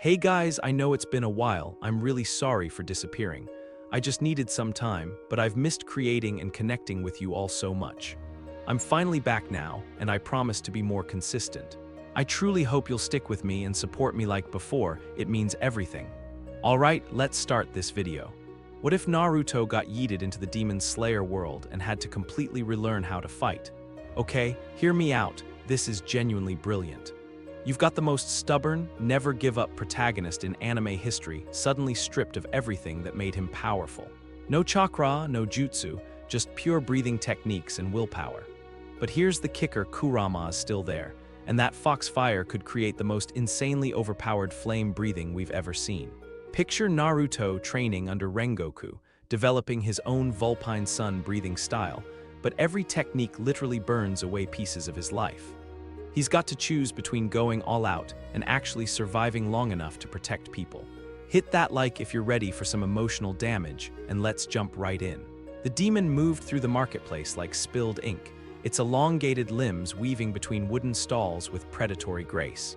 Hey guys, I know it's been a while. I'm really sorry for disappearing. I just needed some time, but I've missed creating and connecting with you all so much. I'm finally back now, and I promise to be more consistent. I truly hope you'll stick with me and support me like before. It means everything. Alright, let's start this video. What if Naruto got yeeted into the Demon Slayer world and had to completely relearn how to fight? Okay, hear me out. This is genuinely brilliant. You've got the most stubborn, never-give-up protagonist in anime history suddenly stripped of everything that made him powerful. No chakra, no jutsu, just pure breathing techniques and willpower. But here's the kicker: Kurama is still there, and that foxfire could create the most insanely overpowered flame breathing we've ever seen. Picture Naruto training under Rengoku, developing his own Vulpine Sun Breathing style, but every technique literally burns away pieces of his life. He's got to choose between going all out and actually surviving long enough to protect people. Hit that like if you're ready for some emotional damage, and let's jump right in. The demon moved through the marketplace like spilled ink, its elongated limbs weaving between wooden stalls with predatory grace.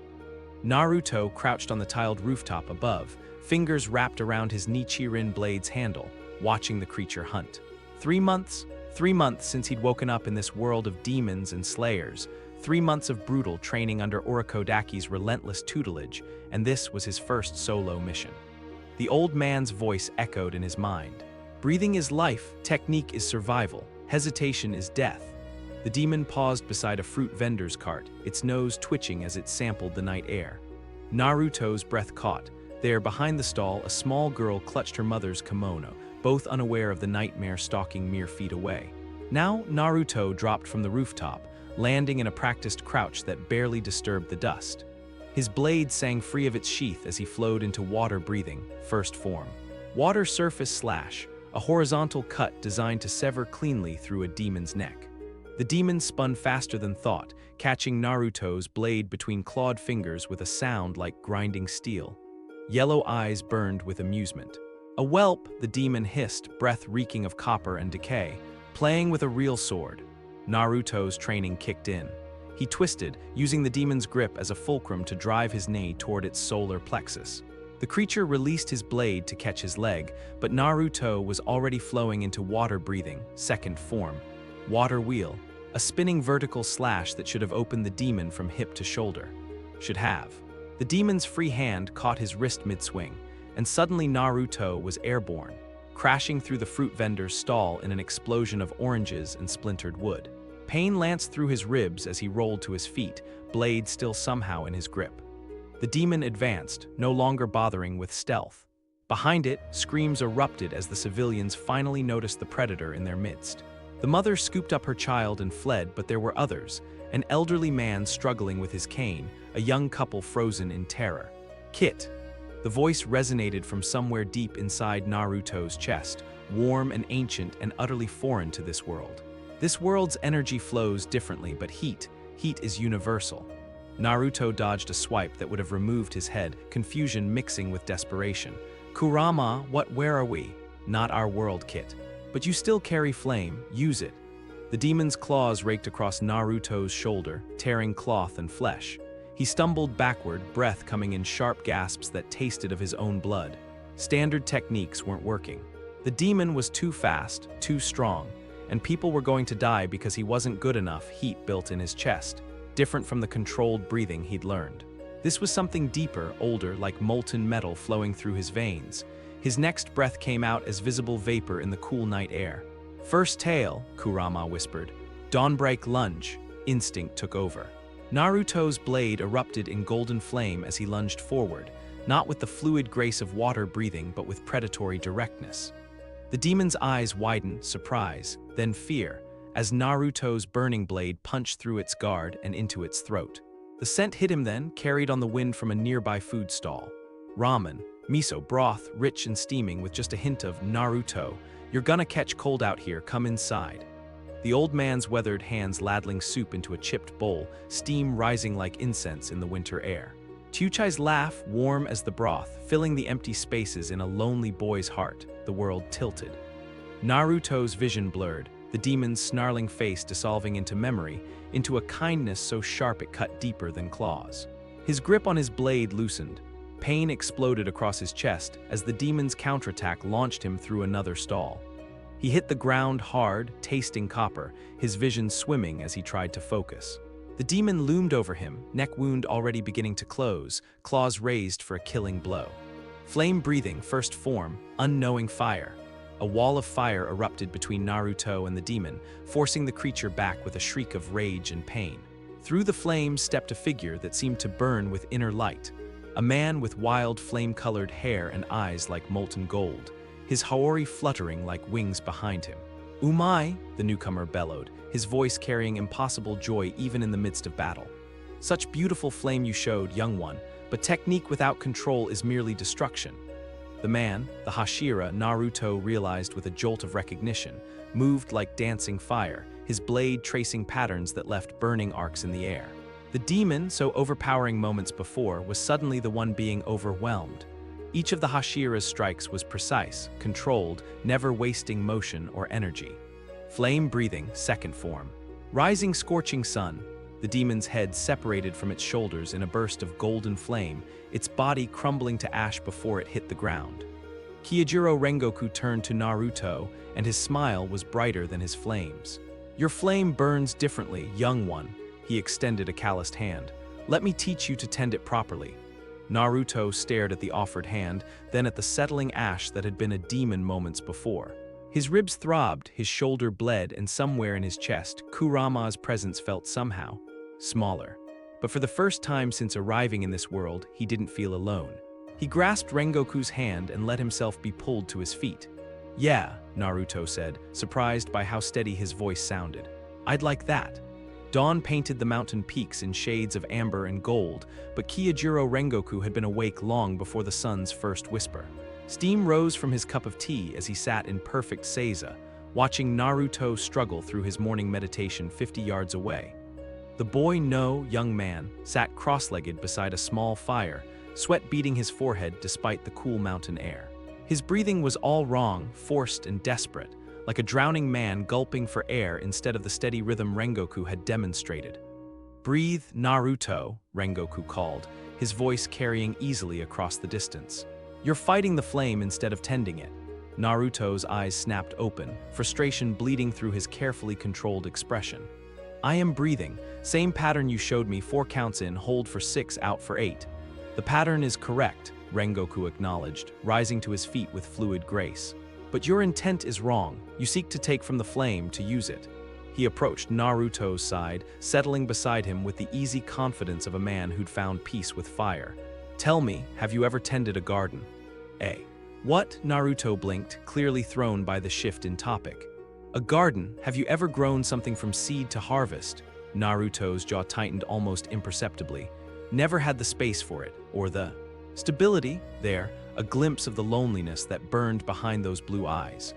Naruto crouched on the tiled rooftop above, fingers wrapped around his Nichirin blade's handle, watching the creature hunt. 3 months? 3 months since he'd woken up in this world of demons and slayers. 3 months of brutal training under Orokodaki's relentless tutelage, and this was his first solo mission. The old man's voice echoed in his mind. Breathing is life, technique is survival, hesitation is death. The demon paused beside a fruit vendor's cart, its nose twitching as it sampled the night air. Naruto's breath caught. There, behind the stall, a small girl clutched her mother's kimono, both unaware of the nightmare stalking mere feet away. Now, Naruto dropped from the rooftop, landing in a practiced crouch that barely disturbed the dust. His blade sang free of its sheath as he flowed into water breathing, first form. Water surface slash, a horizontal cut designed to sever cleanly through a demon's neck. The demon spun faster than thought, catching Naruto's blade between clawed fingers with a sound like grinding steel. Yellow eyes burned with amusement. A whelp, the demon hissed, breath reeking of copper and decay, playing with a real sword. Naruto's training kicked in. He twisted, using the demon's grip as a fulcrum to drive his knee toward its solar plexus. The creature released his blade to catch his leg, but Naruto was already flowing into water breathing, second form. Water wheel, a spinning vertical slash that should have opened the demon from hip to shoulder. Should have. The demon's free hand caught his wrist mid-swing, and suddenly Naruto was airborne, crashing through the fruit vendor's stall in an explosion of oranges and splintered wood. Pain lanced through his ribs as he rolled to his feet, blade still somehow in his grip. The demon advanced, no longer bothering with stealth. Behind it, screams erupted as the civilians finally noticed the predator in their midst. The mother scooped up her child and fled, but there were others, an elderly man struggling with his cane, a young couple frozen in terror. "Kit!" The voice resonated from somewhere deep inside Naruto's chest, warm and ancient and utterly foreign to this world. This world's energy flows differently, but heat is universal. Naruto dodged a swipe that would have removed his head, confusion mixing with desperation. "Kurama, where are we?" "Not our world, Kit. But you still carry flame, use it." The demon's claws raked across Naruto's shoulder, tearing cloth and flesh. He stumbled backward, breath coming in sharp gasps that tasted of his own blood. Standard techniques weren't working. The demon was too fast, too strong, and people were going to die because he wasn't good enough. Heat built in his chest, different from the controlled breathing he'd learned. This was something deeper, older, like molten metal flowing through his veins. His next breath came out as visible vapor in the cool night air. "First tail," Kurama whispered. "Dawnbreak lunge." Instinct took over. Naruto's blade erupted in golden flame as he lunged forward, not with the fluid grace of water breathing but with predatory directness. The demon's eyes widened, surprise, then fear, as Naruto's burning blade punched through its guard and into its throat. The scent hit him then, carried on the wind from a nearby food stall. Ramen, miso broth, rich and steaming with just a hint of "Naruto, you're gonna catch cold out here, come inside." The old man's weathered hands ladling soup into a chipped bowl, steam rising like incense in the winter air. Chuchai's laugh, warm as the broth, filling the empty spaces in a lonely boy's heart. The world tilted. Naruto's vision blurred, the demon's snarling face dissolving into memory, into a kindness so sharp it cut deeper than claws. His grip on his blade loosened. Pain exploded across his chest as the demon's counterattack launched him through another stall. He hit the ground hard, tasting copper, his vision swimming as he tried to focus. The demon loomed over him, neck wound already beginning to close, claws raised for a killing blow. Flame breathing, first form, unknowing fire. A wall of fire erupted between Naruto and the demon, forcing the creature back with a shriek of rage and pain. Through the flames stepped a figure that seemed to burn with inner light. A man with wild flame-colored hair and eyes like molten gold, his haori fluttering like wings behind him. "Umai," the newcomer bellowed, his voice carrying impossible joy even in the midst of battle. "Such beautiful flame you showed, young one, but technique without control is merely destruction." The man, the Hashira, Naruto realized with a jolt of recognition, moved like dancing fire, his blade tracing patterns that left burning arcs in the air. The demon, so overpowering moments before, was suddenly the one being overwhelmed. Each of the Hashira's strikes was precise, controlled, never wasting motion or energy. Flame breathing, second form. Rising scorching sun, the demon's head separated from its shoulders in a burst of golden flame, its body crumbling to ash before it hit the ground. Kyojuro Rengoku turned to Naruto, and his smile was brighter than his flames. "Your flame burns differently, young one," he extended a calloused hand. "Let me teach you to tend it properly." Naruto stared at the offered hand, then at the settling ash that had been a demon moments before. His ribs throbbed, his shoulder bled, and somewhere in his chest, Kurama's presence felt somehow smaller. But for the first time since arriving in this world, he didn't feel alone. He grasped Rengoku's hand and let himself be pulled to his feet. "Yeah," Naruto said, surprised by how steady his voice sounded. "I'd like that." Dawn painted the mountain peaks in shades of amber and gold, but Kyojuro Rengoku had been awake long before the sun's first whisper. Steam rose from his cup of tea as he sat in perfect seiza, watching Naruto struggle through his morning meditation 50 yards away. The boy, no young man, sat cross-legged beside a small fire, sweat beading his forehead despite the cool mountain air. His breathing was all wrong, forced and desperate, like a drowning man gulping for air instead of the steady rhythm Rengoku had demonstrated. "Breathe, Naruto," Rengoku called, his voice carrying easily across the distance. "You're fighting the flame instead of tending it." Naruto's eyes snapped open, frustration bleeding through his carefully controlled expression. "I am breathing, same pattern you showed me 4 counts in, hold for 6, out for 8. "The pattern is correct," Rengoku acknowledged, rising to his feet with fluid grace. "But your intent is wrong. You seek to take from the flame to use it." He approached Naruto's side, settling beside him with the easy confidence of a man who'd found peace with fire. "Tell me, have you ever tended a garden?" What? Naruto blinked, clearly thrown by the shift in topic. "A garden? Have you ever grown something from seed to harvest?" Naruto's jaw tightened almost imperceptibly. "Never had the space for it, or the stability there." A glimpse of the loneliness that burned behind those blue eyes.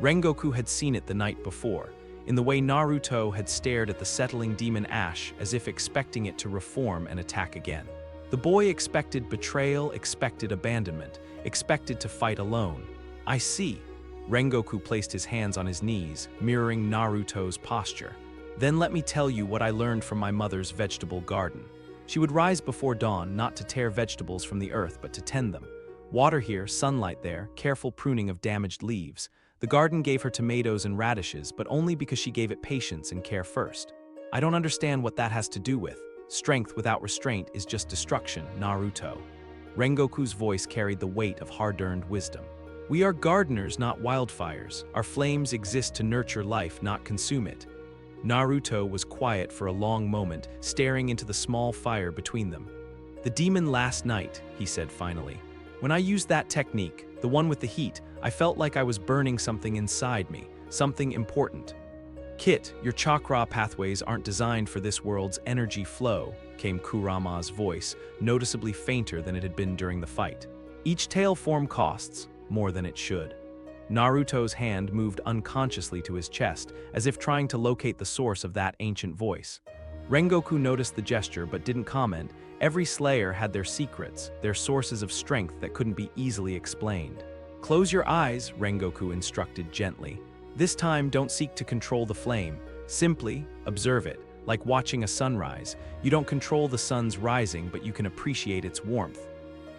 Rengoku had seen it the night before, in the way Naruto had stared at the settling demon ash as if expecting it to reform and attack again. The boy expected betrayal, expected abandonment, expected to fight alone. "I see." Rengoku placed his hands on his knees, mirroring Naruto's posture. "Then let me tell you what I learned from my mother's vegetable garden. She would rise before dawn, not to tear vegetables from the earth, but to tend them. Water here, sunlight there, careful pruning of damaged leaves. The garden gave her tomatoes and radishes, but only because she gave it patience and care first. I don't understand what that has to do with. Strength without restraint is just destruction, Naruto." Rengoku's voice carried the weight of hard-earned wisdom. "We are gardeners, not wildfires. Our flames exist to nurture life, not consume it." Naruto was quiet for a long moment, staring into the small fire between them. "The demon last night," he said finally. "When I used that technique, the one with the heat, I felt like I was burning something inside me, something important." "Kit, your chakra pathways aren't designed for this world's energy flow," came Kurama's voice, noticeably fainter than it had been during the fight. "Each tail form costs more than it should." Naruto's hand moved unconsciously to his chest, as if trying to locate the source of that ancient voice. Rengoku noticed the gesture but didn't comment. Every slayer had their secrets, their sources of strength that couldn't be easily explained. "Close your eyes," Rengoku instructed gently. "This time don't seek to control the flame. Simply observe it, like watching a sunrise. You don't control the sun's rising, but you can appreciate its warmth."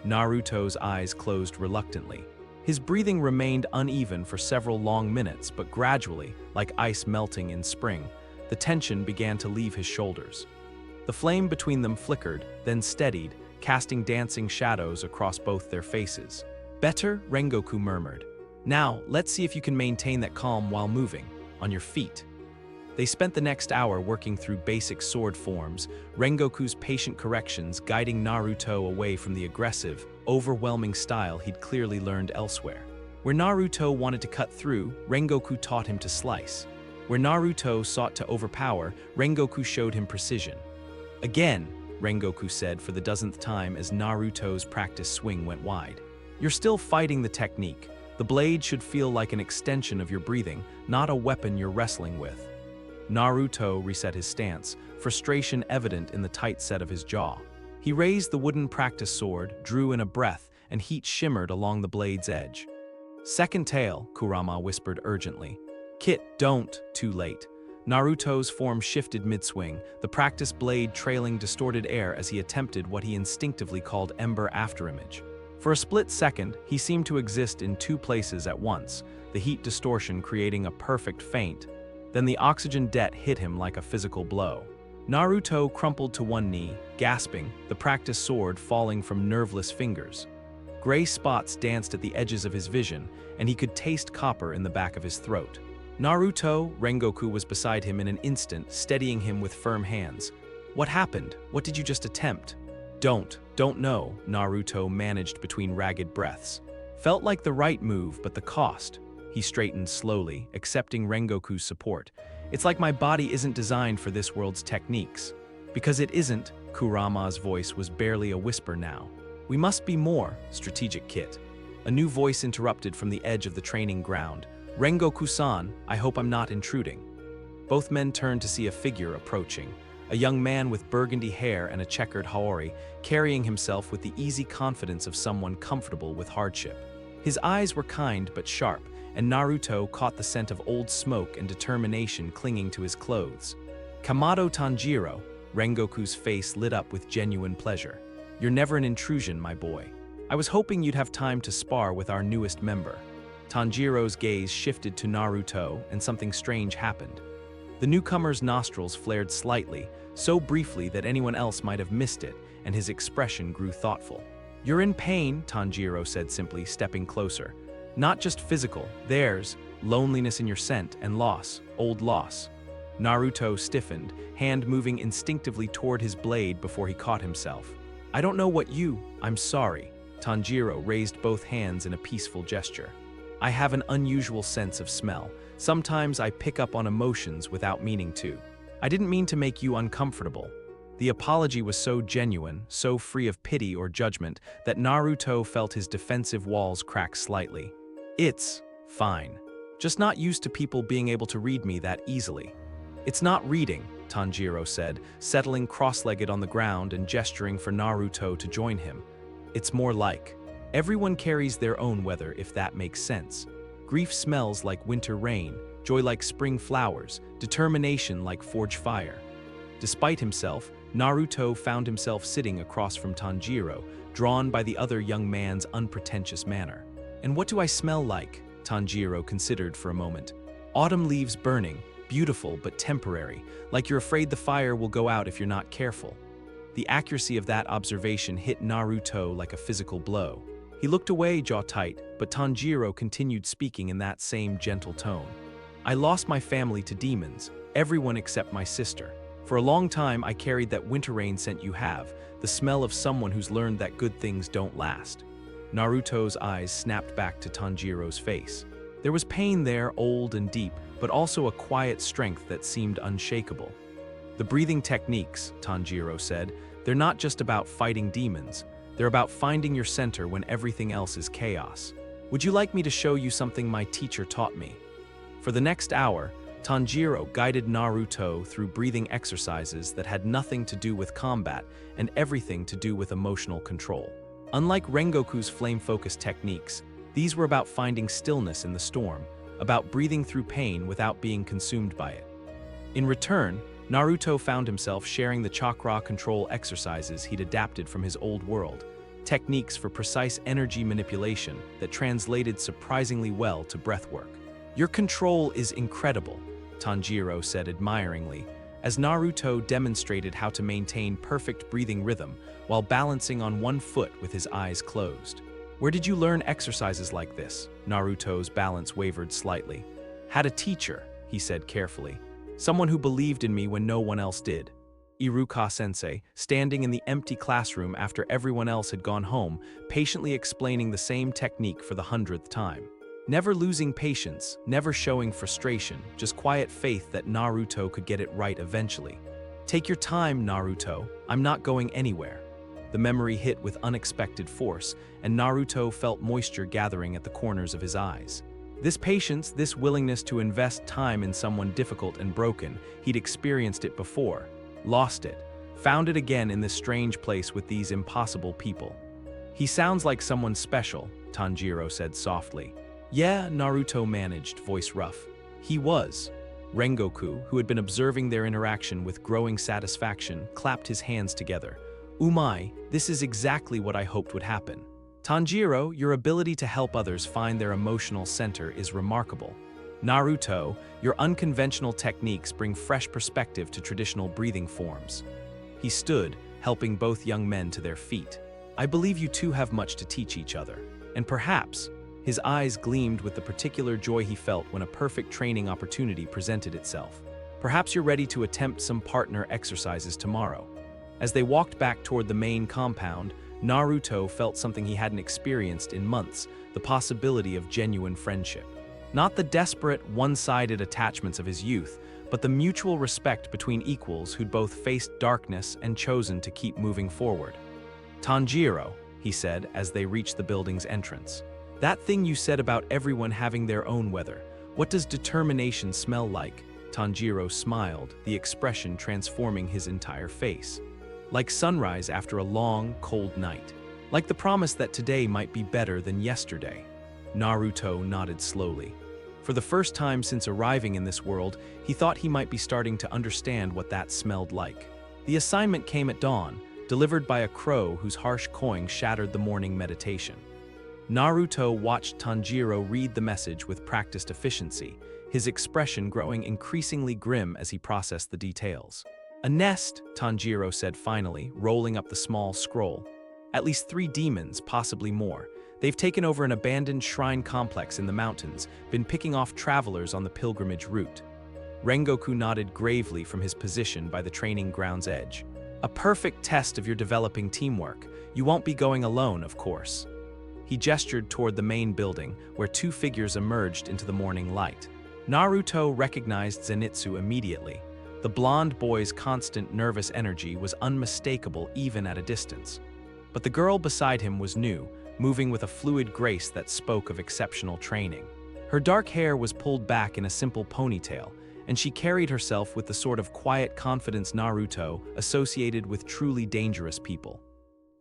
Naruto's eyes closed reluctantly. His breathing remained uneven for several long minutes, but gradually, like ice melting in spring, the tension began to leave his shoulders. The flame between them flickered, then steadied, casting dancing shadows across both their faces. "Better," Rengoku murmured. "Now, let's see if you can maintain that calm while moving, on your feet." They spent the next hour working through basic sword forms, Rengoku's patient corrections guiding Naruto away from the aggressive, overwhelming style he'd clearly learned elsewhere. Where Naruto wanted to cut through, Rengoku taught him to slice. Where Naruto sought to overpower, Rengoku showed him precision. "Again," Rengoku said for the dozenth time as Naruto's practice swing went wide. "You're still fighting the technique. The blade should feel like an extension of your breathing, not a weapon you're wrestling with." Naruto reset his stance, frustration evident in the tight set of his jaw. He raised the wooden practice sword, drew in a breath, and heat shimmered along the blade's edge. "Second tail," Kurama whispered urgently. "Kit, don't." Too late. Naruto's form shifted mid-swing, the practice blade trailing distorted air as he attempted what he instinctively called Ember Afterimage. For a split second, he seemed to exist in two places at once, the heat distortion creating a perfect feint. Then the oxygen debt hit him like a physical blow. Naruto crumpled to one knee, gasping, the practice sword falling from nerveless fingers. Gray spots danced at the edges of his vision, and he could taste copper in the back of his throat. "Naruto," Rengoku was beside him in an instant, steadying him with firm hands. "What happened? What did you just attempt?" Don't know," Naruto managed between ragged breaths. "Felt like the right move, but the cost." He straightened slowly, accepting Rengoku's support. "It's like my body isn't designed for this world's techniques." "Because it isn't," Kurama's voice was barely a whisper now. "We must be more, strategic Kit." A new voice interrupted from the edge of the training ground. "Rengoku-san, I hope I'm not intruding." Both men turned to see a figure approaching. A young man with burgundy hair and a checkered haori, carrying himself with the easy confidence of someone comfortable with hardship. His eyes were kind but sharp, and Naruto caught the scent of old smoke and determination clinging to his clothes. "Kamado Tanjiro," Rengoku's face lit up with genuine pleasure. "You're never an intrusion, my boy. I was hoping you'd have time to spar with our newest member." Tanjiro's gaze shifted to Naruto, and something strange happened. The newcomer's nostrils flared slightly, so briefly that anyone else might have missed it, and his expression grew thoughtful. "You're in pain," Tanjiro said simply, stepping closer. "Not just physical, there's loneliness in your scent and loss, old loss." Naruto stiffened, hand moving instinctively toward his blade before he caught himself. "I don't know what I'm sorry." Tanjiro raised both hands in a peaceful gesture. "I have an unusual sense of smell. Sometimes I pick up on emotions without meaning to. I didn't mean to make you uncomfortable." The apology was so genuine, so free of pity or judgment, that Naruto felt his defensive walls crack slightly. "It's fine. Just not used to people being able to read me that easily." "It's not reading," Tanjiro said, settling cross-legged on the ground and gesturing for Naruto to join him. "It's more like. Everyone carries their own weather, if that makes sense. Grief smells like winter rain, joy like spring flowers, determination like forge fire." Despite himself, Naruto found himself sitting across from Tanjiro, drawn by the other young man's unpretentious manner. "And what do I smell like?" Tanjiro considered for a moment. "Autumn leaves burning, beautiful but temporary, like you're afraid the fire will go out if you're not careful." The accuracy of that observation hit Naruto like a physical blow. He looked away, jaw tight, but Tanjiro continued speaking in that same gentle tone. "I lost my family to demons, everyone except my sister. For a long time I carried that winter rain scent you have, the smell of someone who's learned that good things don't last." Naruto's eyes snapped back to Tanjiro's face. There was pain there, old and deep, but also a quiet strength that seemed unshakable. "The breathing techniques," Tanjiro said, "they're not just about fighting demons. They're about finding your center when everything else is chaos. Would you like me to show you something my teacher taught me?" For the next hour, Tanjiro guided Naruto through breathing exercises that had nothing to do with combat and everything to do with emotional control. Unlike Rengoku's flame-focused techniques, these were about finding stillness in the storm, about breathing through pain without being consumed by it. In return, Naruto found himself sharing the chakra control exercises he'd adapted from his old world. techniques for precise energy manipulation that translated surprisingly well to breathwork. "Your control is incredible," Tanjiro said admiringly, as Naruto demonstrated how to maintain perfect breathing rhythm while balancing on one foot with his eyes closed. "Where did you learn exercises like this?" Naruto's balance wavered slightly. "Had a teacher," he said carefully. "Someone who believed in me when no one else did." Iruka-sensei, standing in the empty classroom after everyone else had gone home, patiently explaining the same technique for the 100th time. Never losing patience, never showing frustration, just quiet faith that Naruto could get it right eventually. "Take your time, Naruto. I'm not going anywhere." The memory hit with unexpected force, and Naruto felt moisture gathering at the corners of his eyes. This patience, this willingness to invest time in someone difficult and broken, he'd experienced it before, lost it, found it again in this strange place with these impossible people. "He sounds like someone special," Tanjiro said softly. "Yeah," Naruto managed, voice rough. "He was." Rengoku, who had been observing their interaction with growing satisfaction, clapped his hands together. "Umai, this is exactly what I hoped would happen. Tanjiro, your ability to help others find their emotional center is remarkable. Naruto, your unconventional techniques bring fresh perspective to traditional breathing forms." He stood, helping both young men to their feet. "I believe you two have much to teach each other. And perhaps," his eyes gleamed with the particular joy he felt when a perfect training opportunity presented itself, "perhaps you're ready to attempt some partner exercises tomorrow." As they walked back toward the main compound, Naruto felt something he hadn't experienced in months, the possibility of genuine friendship. Not the desperate, one-sided attachments of his youth, but the mutual respect between equals who'd both faced darkness and chosen to keep moving forward. "Tanjiro," he said as they reached the building's entrance. "That thing you said about everyone having their own weather, what does determination smell like?" Tanjiro smiled, the expression transforming his entire face. "Like sunrise after a long, cold night. Like the promise that today might be better than yesterday." Naruto nodded slowly. For the first time since arriving in this world, he thought he might be starting to understand what that smelled like. The assignment came at dawn, delivered by a crow whose harsh cawing shattered the morning meditation. Naruto watched Tanjiro read the message with practiced efficiency, his expression growing increasingly grim as he processed the details. "A nest," Tanjiro said finally, rolling up the small scroll. "At least 3 demons, possibly more. They've taken over an abandoned shrine complex in the mountains, been picking off travelers on the pilgrimage route." Rengoku nodded gravely from his position by the training ground's edge. "A perfect test of your developing teamwork. You won't be going alone, of course." He gestured toward the main building, where 2 figures emerged into the morning light. Naruto recognized Zenitsu immediately. The blonde boy's constant nervous energy was unmistakable even at a distance. But the girl beside him was new, moving with a fluid grace that spoke of exceptional training. Her dark hair was pulled back in a simple ponytail, and she carried herself with the sort of quiet confidence Naruto associated with truly dangerous people.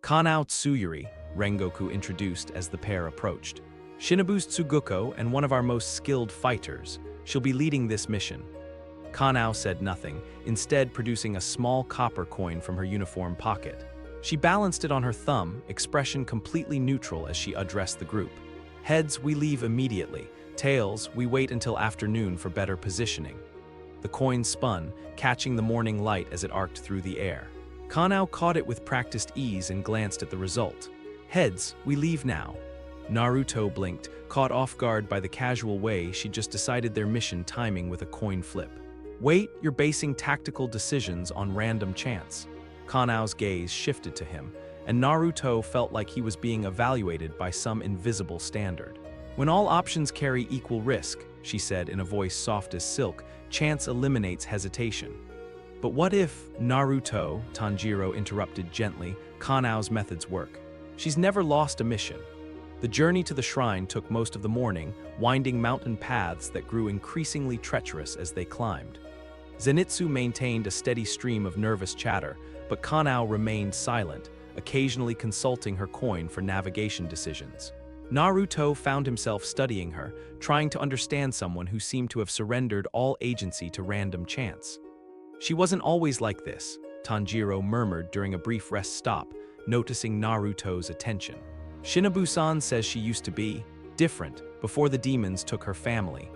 "Kanao Tsuyuri," Rengoku introduced as the pair approached. "Shinobu's Tsuguko and one of our most skilled fighters. She'll be leading this mission." Kanao said nothing, instead producing a small copper coin from her uniform pocket. She balanced it on her thumb, expression completely neutral as she addressed the group. "Heads, we leave immediately. Tails, we wait until afternoon for better positioning." The coin spun, catching the morning light as it arced through the air. Kanao caught it with practiced ease and glanced at the result. "Heads, we leave now." Naruto blinked, caught off guard by the casual way she'd just decided their mission timing with a coin flip. "Wait, you're basing tactical decisions on random chance." Kanao's gaze shifted to him, and Naruto felt like he was being evaluated by some invisible standard. "When all options carry equal risk," she said in a voice soft as silk, "chance eliminates hesitation." "But what if, Naruto," Tanjiro interrupted gently, "Kanao's methods work. She's never lost a mission." The journey to the shrine took most of the morning, winding mountain paths that grew increasingly treacherous as they climbed. Zenitsu maintained a steady stream of nervous chatter, but Kanao remained silent, occasionally consulting her coin for navigation decisions. Naruto found himself studying her, trying to understand someone who seemed to have surrendered all agency to random chance. "She wasn't always like this," Tanjiro murmured during a brief rest stop, noticing Naruto's attention. Shinobu-san says she used to be different before the demons took her family.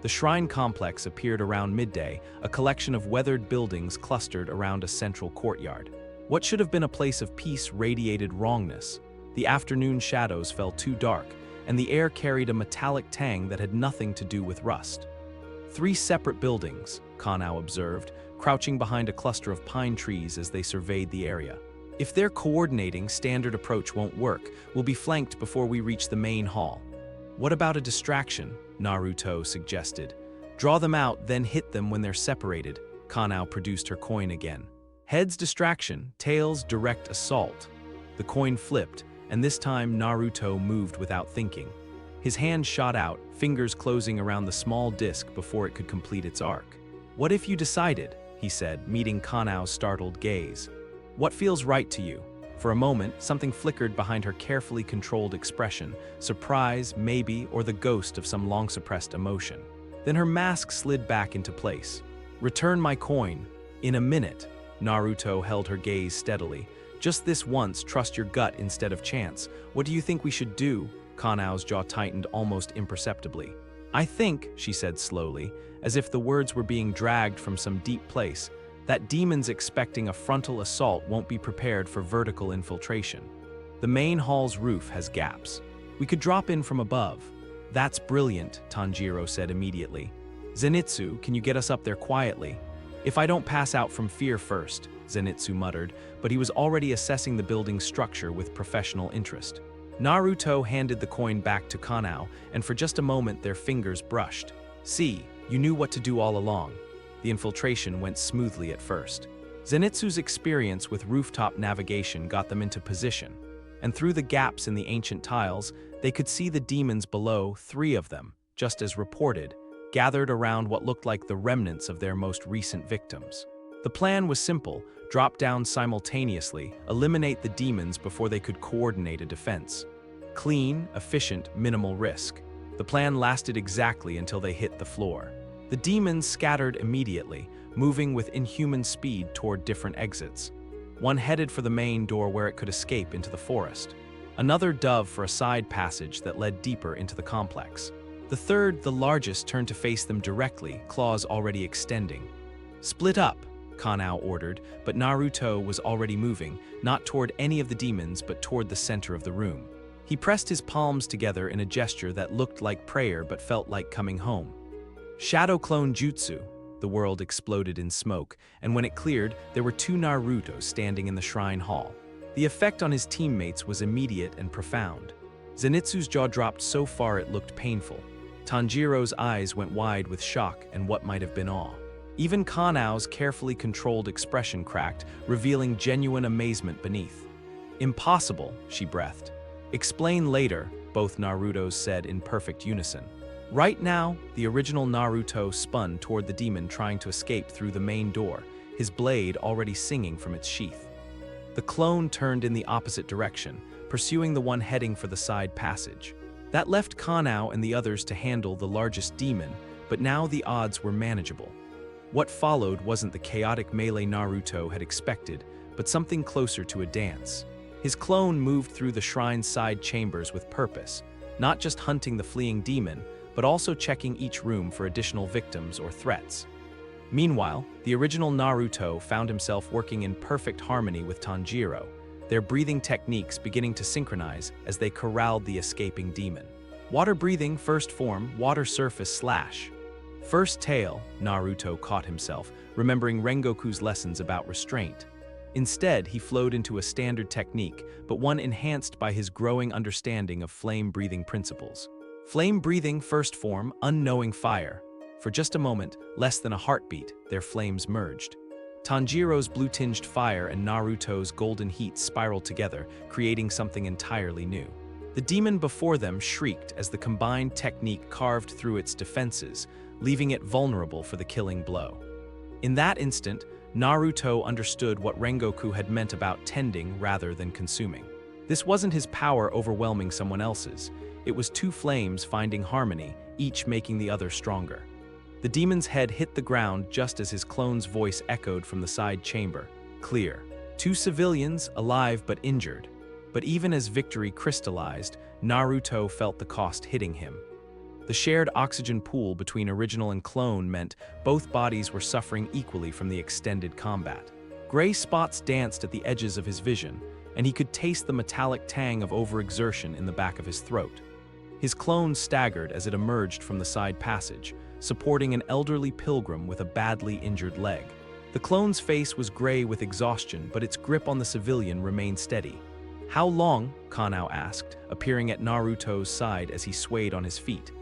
The shrine complex appeared around midday, a collection of weathered buildings clustered around a central courtyard. What should have been a place of peace radiated wrongness. The afternoon shadows fell too dark, and the air carried a metallic tang that had nothing to do with rust. 3 separate buildings, Kanao observed, crouching behind a cluster of pine trees as they surveyed the area. If their coordinating standard approach won't work, we'll be flanked before we reach the main hall. What about a distraction? Naruto suggested. Draw them out, then hit them when they're separated. Kanao produced her coin again. Heads distraction, tails direct assault. The coin flipped, and this time Naruto moved without thinking. His hand shot out, fingers closing around the small disc before it could complete its arc. What if you decided? He said, meeting Kanao's startled gaze. What feels right to you? For a moment, something flickered behind her carefully controlled expression, surprise, maybe, or the ghost of some long-suppressed emotion. Then her mask slid back into place. Return my coin. In a minute. Naruto held her gaze steadily. Just this once, trust your gut instead of chance. What do you think we should do? Kanao's jaw tightened almost imperceptibly. I think, she said slowly, as if the words were being dragged from some deep place, that demons expecting a frontal assault won't be prepared for vertical infiltration. The main hall's roof has gaps. We could drop in from above. That's brilliant, Tanjiro said immediately. Zenitsu, can you get us up there quietly? If I don't pass out from fear first, Zenitsu muttered, but he was already assessing the building's structure with professional interest. Naruto handed the coin back to Kanao, and for just a moment their fingers brushed. See, you knew what to do all along. The infiltration went smoothly at first. Zenitsu's experience with rooftop navigation got them into position, and through the gaps in the ancient tiles, they could see the demons below, 3 of them, just as reported, gathered around what looked like the remnants of their most recent victims. The plan was simple: drop down simultaneously, eliminate the demons before they could coordinate a defense. Clean, efficient, minimal risk. The plan lasted exactly until they hit the floor. The demons scattered immediately, moving with inhuman speed toward different exits. One headed for the main door where it could escape into the forest. Another dove for a side passage that led deeper into the complex. The third, the largest, turned to face them directly, claws already extending. Split up, Kanao ordered, but Naruto was already moving, not toward any of the demons but toward the center of the room. He pressed his palms together in a gesture that looked like prayer but felt like coming home. Shadow Clone Jutsu. The world exploded in smoke, and when it cleared, there were 2 Narutos standing in the shrine hall. The effect on his teammates was immediate and profound. Zenitsu's jaw dropped so far it looked painful. Tanjiro's eyes went wide with shock and what might have been awe. Even Kanao's carefully controlled expression cracked, revealing genuine amazement beneath. Impossible, she breathed. Explain later, both Narutos said in perfect unison. Right now, the original Naruto spun toward the demon trying to escape through the main door, his blade already singing from its sheath. The clone turned in the opposite direction, pursuing the one heading for the side passage. That left Kanao and the others to handle the largest demon, but now the odds were manageable. What followed wasn't the chaotic melee Naruto had expected, but something closer to a dance. His clone moved through the shrine's side chambers with purpose, not just hunting the fleeing demon, but also checking each room for additional victims or threats. Meanwhile, the original Naruto found himself working in perfect harmony with Tanjiro, their breathing techniques beginning to synchronize as they corralled the escaping demon. Water breathing, first form, water surface slash. First tail, Naruto caught himself, remembering Rengoku's lessons about restraint. Instead, he flowed into a standard technique, but one enhanced by his growing understanding of flame-breathing principles. Flame-breathing, first form, unknowing fire. For just a moment, less than a heartbeat, their flames merged. Tanjiro's blue-tinged fire and Naruto's golden heat spiraled together, creating something entirely new. The demon before them shrieked as the combined technique carved through its defenses, leaving it vulnerable for the killing blow. In that instant, Naruto understood what Rengoku had meant about tending rather than consuming. This wasn't his power overwhelming someone else's. It was 2 flames finding harmony, each making the other stronger. The demon's head hit the ground just as his clone's voice echoed from the side chamber. Clear. Two civilians, alive but injured. But even as victory crystallized, Naruto felt the cost hitting him. The shared oxygen pool between original and clone meant both bodies were suffering equally from the extended combat. Gray spots danced at the edges of his vision, and he could taste the metallic tang of overexertion in the back of his throat. His clone staggered as it emerged from the side passage, supporting an elderly pilgrim with a badly injured leg. The clone's face was gray with exhaustion, but its grip on the civilian remained steady. "How long?" Kanao asked, appearing at Naruto's side as he swayed on his feet.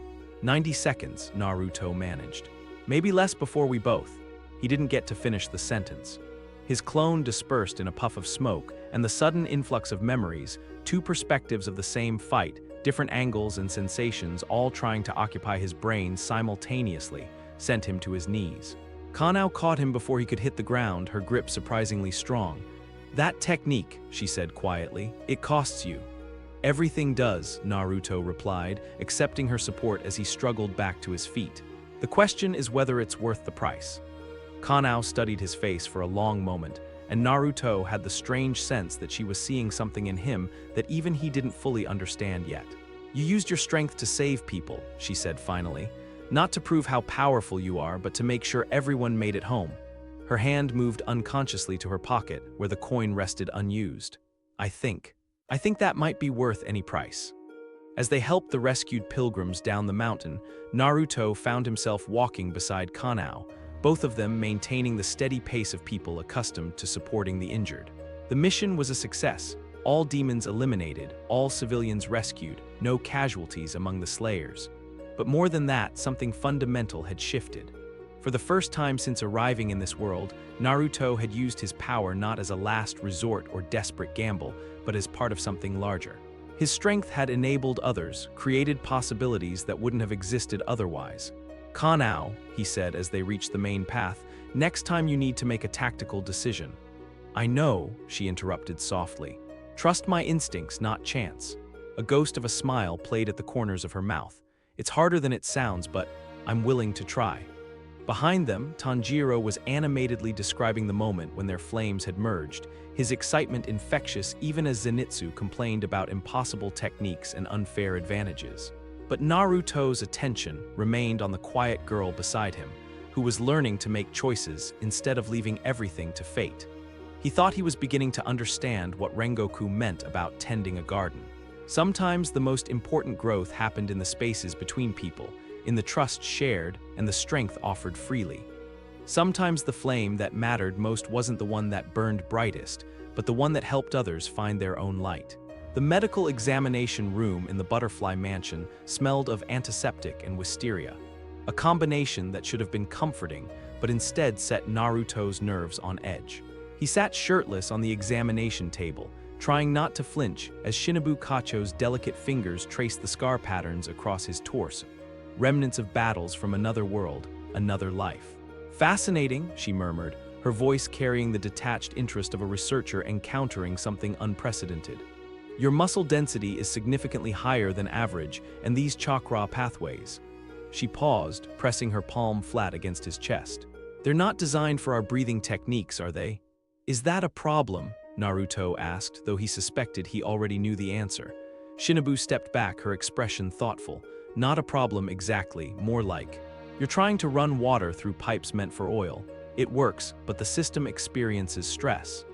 90 seconds, Naruto managed. "Maybe less before we both." He didn't get to finish the sentence. His clone dispersed in a puff of smoke, and the sudden influx of memories, two perspectives of the same fight, different angles and sensations all trying to occupy his brain simultaneously, sent him to his knees. Kanao caught him before he could hit the ground, her grip surprisingly strong. "That technique," she said quietly, "it costs you." "Everything does," Naruto replied, accepting her support as he struggled back to his feet. "The question is whether it's worth the price." Kanao studied his face for a long moment, and Naruto had the strange sense that she was seeing something in him that even he didn't fully understand yet. "You used your strength to save people," she said finally. "Not to prove how powerful you are, but to make sure everyone made it home." Her hand moved unconsciously to her pocket, where the coin rested unused. I think that might be worth any price." As they helped the rescued pilgrims down the mountain, Naruto found himself walking beside Kanao, both of them maintaining the steady pace of people accustomed to supporting the injured. The mission was a success. All demons eliminated, all civilians rescued, no casualties among the slayers. But more than that, something fundamental had shifted. For the first time since arriving in this world, Naruto had used his power not as a last resort or desperate gamble, but as part of something larger. His strength had enabled others, created possibilities that wouldn't have existed otherwise. "Kanao," he said as they reached the main path, "next time you need to make a tactical decision." "I know," she interrupted softly. "Trust my instincts, not chance." A ghost of a smile played at the corners of her mouth. "It's harder than it sounds, but I'm willing to try." Behind them, Tanjiro was animatedly describing the moment when their flames had merged, his excitement infectious even as Zenitsu complained about impossible techniques and unfair advantages. But Naruto's attention remained on the quiet girl beside him, who was learning to make choices instead of leaving everything to fate. He thought he was beginning to understand what Rengoku meant about tending a garden. Sometimes the most important growth happened in the spaces between people, in the trust shared and the strength offered freely. Sometimes the flame that mattered most wasn't the one that burned brightest, but the one that helped others find their own light. The medical examination room in the Butterfly Mansion smelled of antiseptic and wisteria, a combination that should have been comforting, but instead set Naruto's nerves on edge. He sat shirtless on the examination table, trying not to flinch as Shinobu Kacho's delicate fingers traced the scar patterns across his torso. Remnants of battles from another world, another life. "Fascinating," she murmured, her voice carrying the detached interest of a researcher encountering something unprecedented. "Your muscle density is significantly higher than average, and these chakra pathways." She paused, pressing her palm flat against his chest. "They're not designed for our breathing techniques, are they?" "Is that a problem?" Naruto asked, though he suspected he already knew the answer. Shinobu stepped back, her expression thoughtful. "Not a problem exactly, more like, you're trying to run water through pipes meant for oil. It works, but the system experiences stress."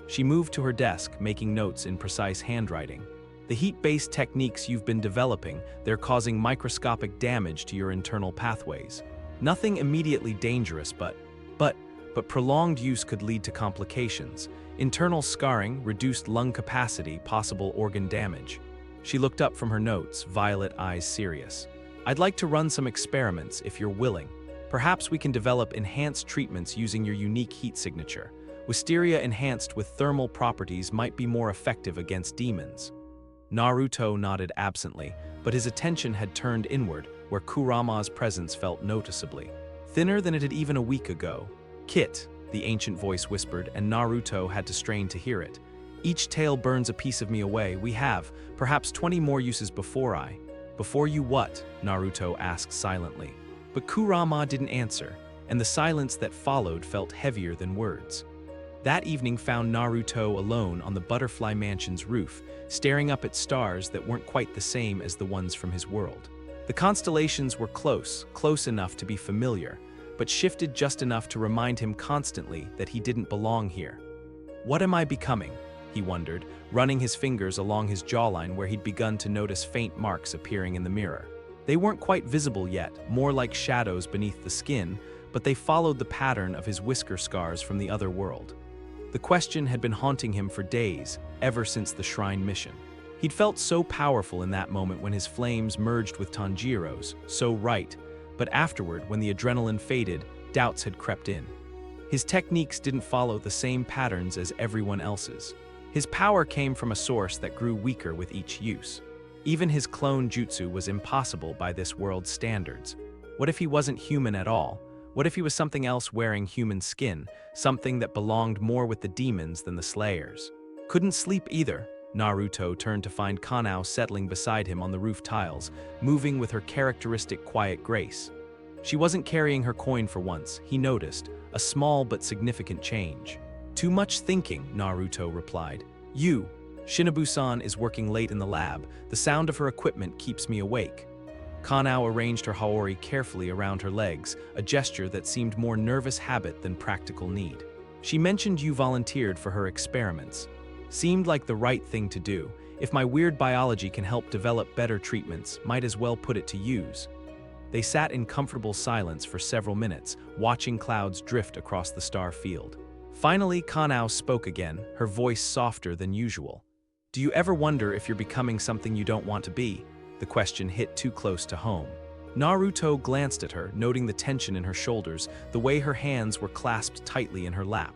She moved to her desk, making notes in precise handwriting. "The heat-based techniques you've been developing, they're causing microscopic damage to your internal pathways. Nothing immediately dangerous, but prolonged use could lead to complications. Internal scarring, reduced lung capacity, possible organ damage." She looked up from her notes, violet eyes serious. "I'd like to run some experiments if you're willing. Perhaps we can develop enhanced treatments using your unique heat signature. Wisteria enhanced with thermal properties might be more effective against demons." Naruto nodded absently, but his attention had turned inward, where Kurama's presence felt noticeably. Thinner than it had even a week ago. "Kit," the ancient voice whispered, and Naruto had to strain to hear it. "Each tale burns a piece of me away. We have, perhaps 20 more uses before I." "Before you what?" Naruto asked silently. But Kurama didn't answer, and the silence that followed felt heavier than words. That evening found Naruto alone on the Butterfly Mansion's roof, staring up at stars that weren't quite the same as the ones from his world. The constellations were close enough to be familiar, but shifted just enough to remind him constantly that he didn't belong here. What am I becoming? He wondered, running his fingers along his jawline where he'd begun to notice faint marks appearing in the mirror. They weren't quite visible yet, more like shadows beneath the skin, but they followed the pattern of his whisker scars from the other world. The question had been haunting him for days, ever since the shrine mission. He'd felt so powerful in that moment when his flames merged with Tanjiro's, so right, but afterward, when the adrenaline faded, doubts had crept in. His techniques didn't follow the same patterns as everyone else's. His power came from a source that grew weaker with each use. Even his clone jutsu was impossible by this world's standards. What if he wasn't human at all? What if he was something else wearing human skin, something that belonged more with the demons than the slayers? Couldn't sleep either. Naruto turned to find Kanao settling beside him on the roof tiles, moving with her characteristic quiet grace. She wasn't carrying her coin for once, he noticed, a small but significant change. Too much thinking, Naruto replied. Shinobu-san is working late in the lab. The sound of her equipment keeps me awake. Kanao arranged her haori carefully around her legs, a gesture that seemed more nervous habit than practical need. She mentioned you volunteered for her experiments. Seemed like the right thing to do. If my weird biology can help develop better treatments, might as well put it to use. They sat in comfortable silence for several minutes, watching clouds drift across the star field. Finally, Kanao spoke again, her voice softer than usual. Do you ever wonder if you're becoming something you don't want to be? The question hit too close to home. Naruto glanced at her, noting the tension in her shoulders, the way her hands were clasped tightly in her lap.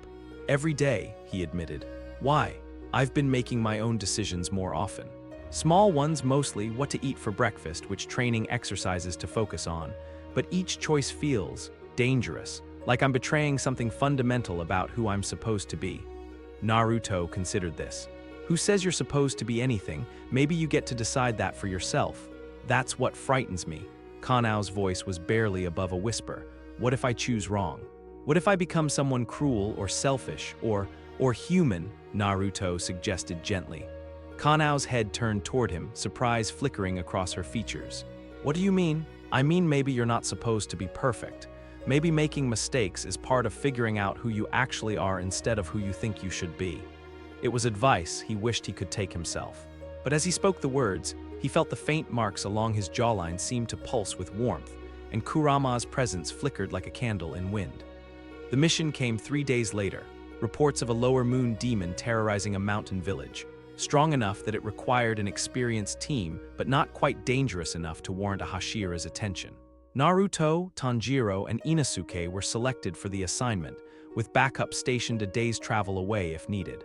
Every day, he admitted. Why? I've been making my own decisions more often. Small ones mostly, what to eat for breakfast, which training exercises to focus on, but each choice feels dangerous, like I'm betraying something fundamental about who I'm supposed to be. Naruto considered this. Who says you're supposed to be anything? Maybe you get to decide that for yourself. That's what frightens me. Kanao's voice was barely above a whisper. What if I choose wrong? What if I become someone cruel or selfish or human? Naruto suggested gently. Kanao's head turned toward him, surprise flickering across her features. What do you mean? I mean maybe you're not supposed to be perfect. Maybe making mistakes is part of figuring out who you actually are instead of who you think you should be. It was advice he wished he could take himself. But as he spoke the words, he felt the faint marks along his jawline seem to pulse with warmth, and Kurama's presence flickered like a candle in wind. The mission came 3 days later, reports of a lower moon demon terrorizing a mountain village, strong enough that it required an experienced team, but not quite dangerous enough to warrant a Hashira's attention. Naruto, Tanjiro, and Inosuke were selected for the assignment, with backup stationed a day's travel away if needed.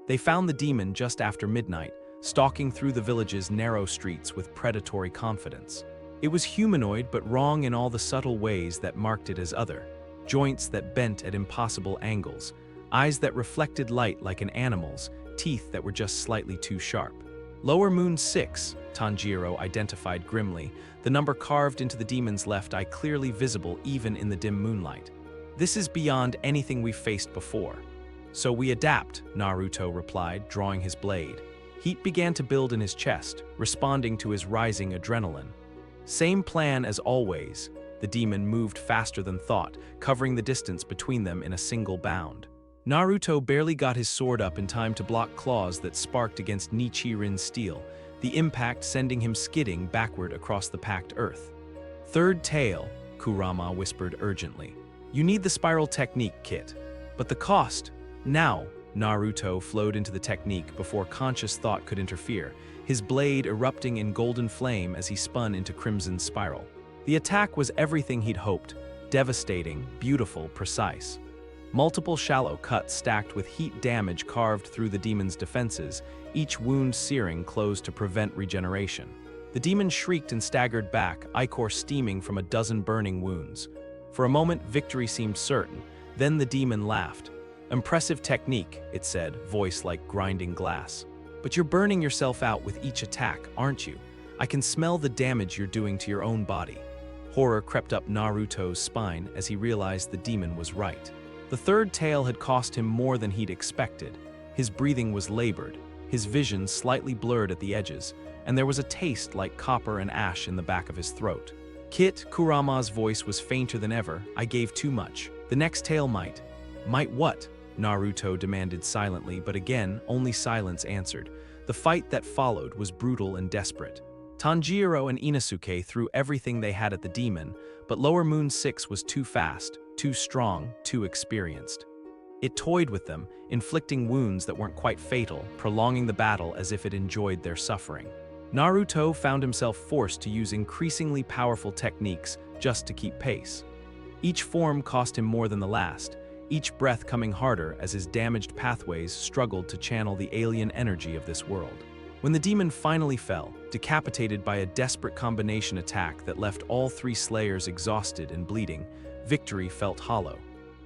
They found the demon just after midnight, stalking through the village's narrow streets with predatory confidence. It was humanoid but wrong in all the subtle ways that marked it as other. Joints that bent at impossible angles, eyes that reflected light like an animal's, teeth that were just slightly too sharp. Lower Moon 6, Tanjiro identified grimly, the number carved into the demon's left eye clearly visible even in the dim moonlight. This is beyond anything we've faced before. So we adapt, Naruto replied, drawing his blade. Heat began to build in his chest, responding to his rising adrenaline. Same plan as always. The demon moved faster than thought, covering the distance between them in a single bound. Naruto barely got his sword up in time to block claws that sparked against Nichirin's steel, the impact sending him skidding backward across the packed earth. Third tail, Kurama whispered urgently. You need the spiral technique kit. But the cost? Now, Naruto flowed into the technique before conscious thought could interfere, his blade erupting in golden flame as he spun into crimson spiral. The attack was everything he'd hoped, devastating, beautiful, precise. Multiple shallow cuts stacked with heat damage carved through the demon's defenses, each wound searing closed to prevent regeneration. The demon shrieked and staggered back, ichor steaming from a dozen burning wounds. For a moment, victory seemed certain. Then the demon laughed. Impressive technique, it said, voice like grinding glass. But you're burning yourself out with each attack, aren't you? I can smell the damage you're doing to your own body. Horror crept up Naruto's spine as he realized the demon was right. The third tale had cost him more than he'd expected. His breathing was labored, his vision slightly blurred at the edges, and there was a taste like copper and ash in the back of his throat. Kit, Kurama's voice was fainter than ever. I gave too much. The next tale might. Might what? Naruto demanded silently, but again, only silence answered. The fight that followed was brutal and desperate. Tanjiro and Inosuke threw everything they had at the demon, but Lower Moon 6 was too fast, too strong, too experienced. It toyed with them, inflicting wounds that weren't quite fatal, prolonging the battle as if it enjoyed their suffering. Naruto found himself forced to use increasingly powerful techniques just to keep pace. Each form cost him more than the last, each breath coming harder as his damaged pathways struggled to channel the alien energy of this world. When the demon finally fell, decapitated by a desperate combination attack that left all three slayers exhausted and bleeding, victory felt hollow.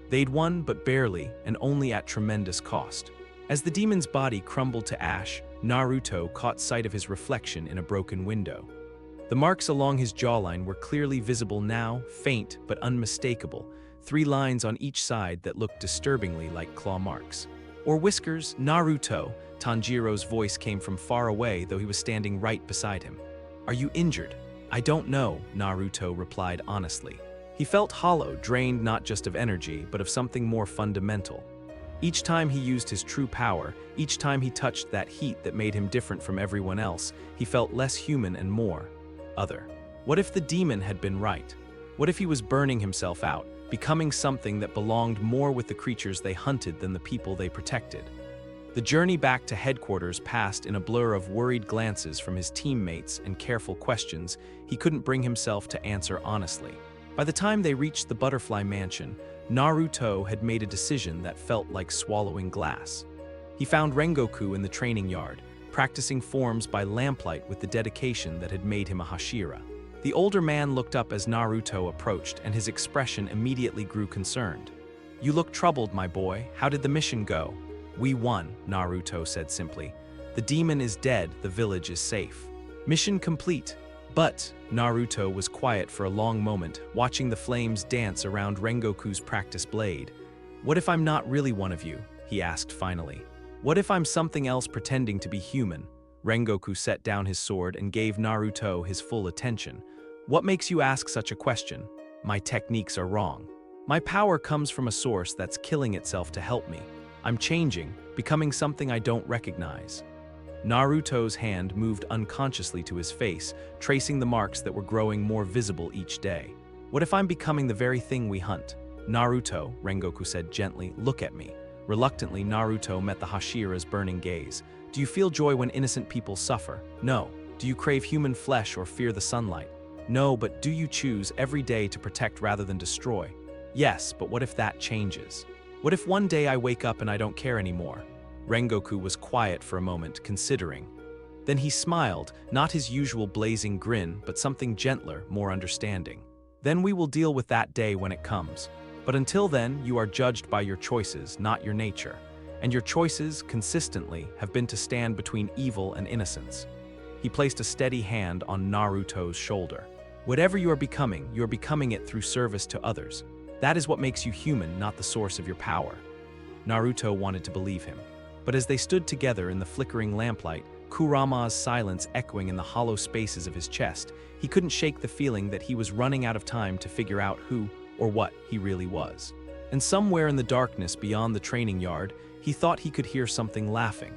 They'd won, but barely, and only at tremendous cost. As the demon's body crumbled to ash, Naruto caught sight of his reflection in a broken window. The marks along his jawline were clearly visible now, faint but unmistakable, 3 lines on each side that looked disturbingly like claw marks. Or whiskers, Naruto. Tanjiro's voice came from far away, though he was standing right beside him. Are you injured? I don't know, Naruto replied honestly. He felt hollow, drained not just of energy, but of something more fundamental. Each time he used his true power, each time he touched that heat that made him different from everyone else, he felt less human and more other. What if the demon had been right? What if he was burning himself out, becoming something that belonged more with the creatures they hunted than the people they protected? The journey back to headquarters passed in a blur of worried glances from his teammates and careful questions he couldn't bring himself to answer honestly. By the time they reached the Butterfly Mansion, Naruto had made a decision that felt like swallowing glass. He found Rengoku in the training yard, practicing forms by lamplight with the dedication that had made him a Hashira. The older man looked up as Naruto approached, and his expression immediately grew concerned. You look troubled, my boy. How did the mission go? We won, Naruto said simply. The demon is dead, the village is safe. Mission complete. But Naruto was quiet for a long moment, watching the flames dance around Rengoku's practice blade. What if I'm not really one of you? He asked finally. What if I'm something else pretending to be human? Rengoku set down his sword and gave Naruto his full attention. What makes you ask such a question? My techniques are wrong. My power comes from a source that's killing itself to help me. I'm changing, becoming something I don't recognize. Naruto's hand moved unconsciously to his face, tracing the marks that were growing more visible each day. What if I'm becoming the very thing we hunt? Naruto, Rengoku said gently, look at me. Reluctantly, Naruto met the Hashira's burning gaze. Do you feel joy when innocent people suffer? No. Do you crave human flesh or fear the sunlight? No, but do you choose every day to protect rather than destroy? Yes, but what if that changes? What if one day I wake up and I don't care anymore? Rengoku was quiet for a moment, considering. Then he smiled, not his usual blazing grin, but something gentler, more understanding. Then we will deal with that day when it comes. But until then, you are judged by your choices, not your nature. And your choices, consistently, have been to stand between evil and innocence. He placed a steady hand on Naruto's shoulder. Whatever you are becoming it through service to others. That is what makes you human, not the source of your power. Naruto wanted to believe him. But as they stood together in the flickering lamplight, Kurama's silence echoing in the hollow spaces of his chest, he couldn't shake the feeling that he was running out of time to figure out who or what he really was. And somewhere in the darkness beyond the training yard, he thought he could hear something laughing.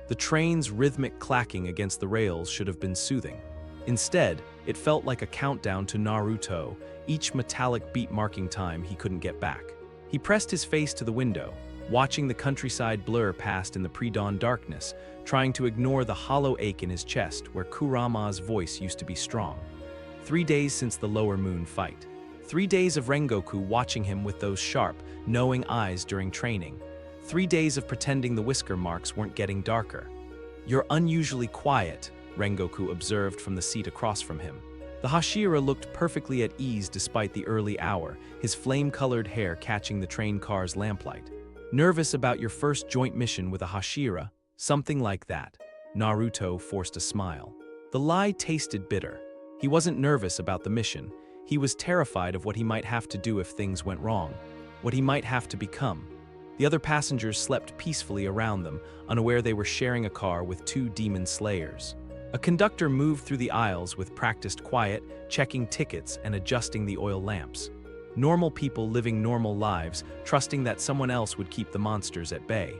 The train's rhythmic clacking against the rails should have been soothing. Instead, it felt like a countdown to Naruto, each metallic beat marking time he couldn't get back. He pressed his face to the window, watching the countryside blur past in the pre-dawn darkness, trying to ignore the hollow ache in his chest where Kurama's voice used to be strong. 3 days since the Lower Moon fight. 3 days of Rengoku watching him with those sharp, knowing eyes during training. 3 days of pretending the whisker marks weren't getting darker. You're unusually quiet, Rengoku observed from the seat across from him. The Hashira looked perfectly at ease despite the early hour, his flame-colored hair catching the train car's lamplight. Nervous about your first joint mission with a Hashira? Something like that. Naruto forced a smile. The lie tasted bitter. He wasn't nervous about the mission. He was terrified of what he might have to do if things went wrong. what he might have to become. The other passengers slept peacefully around them, unaware they were sharing a car with two demon slayers. A conductor moved through the aisles with practiced quiet, checking tickets and adjusting the oil lamps. Normal people living normal lives, trusting that someone else would keep the monsters at bay.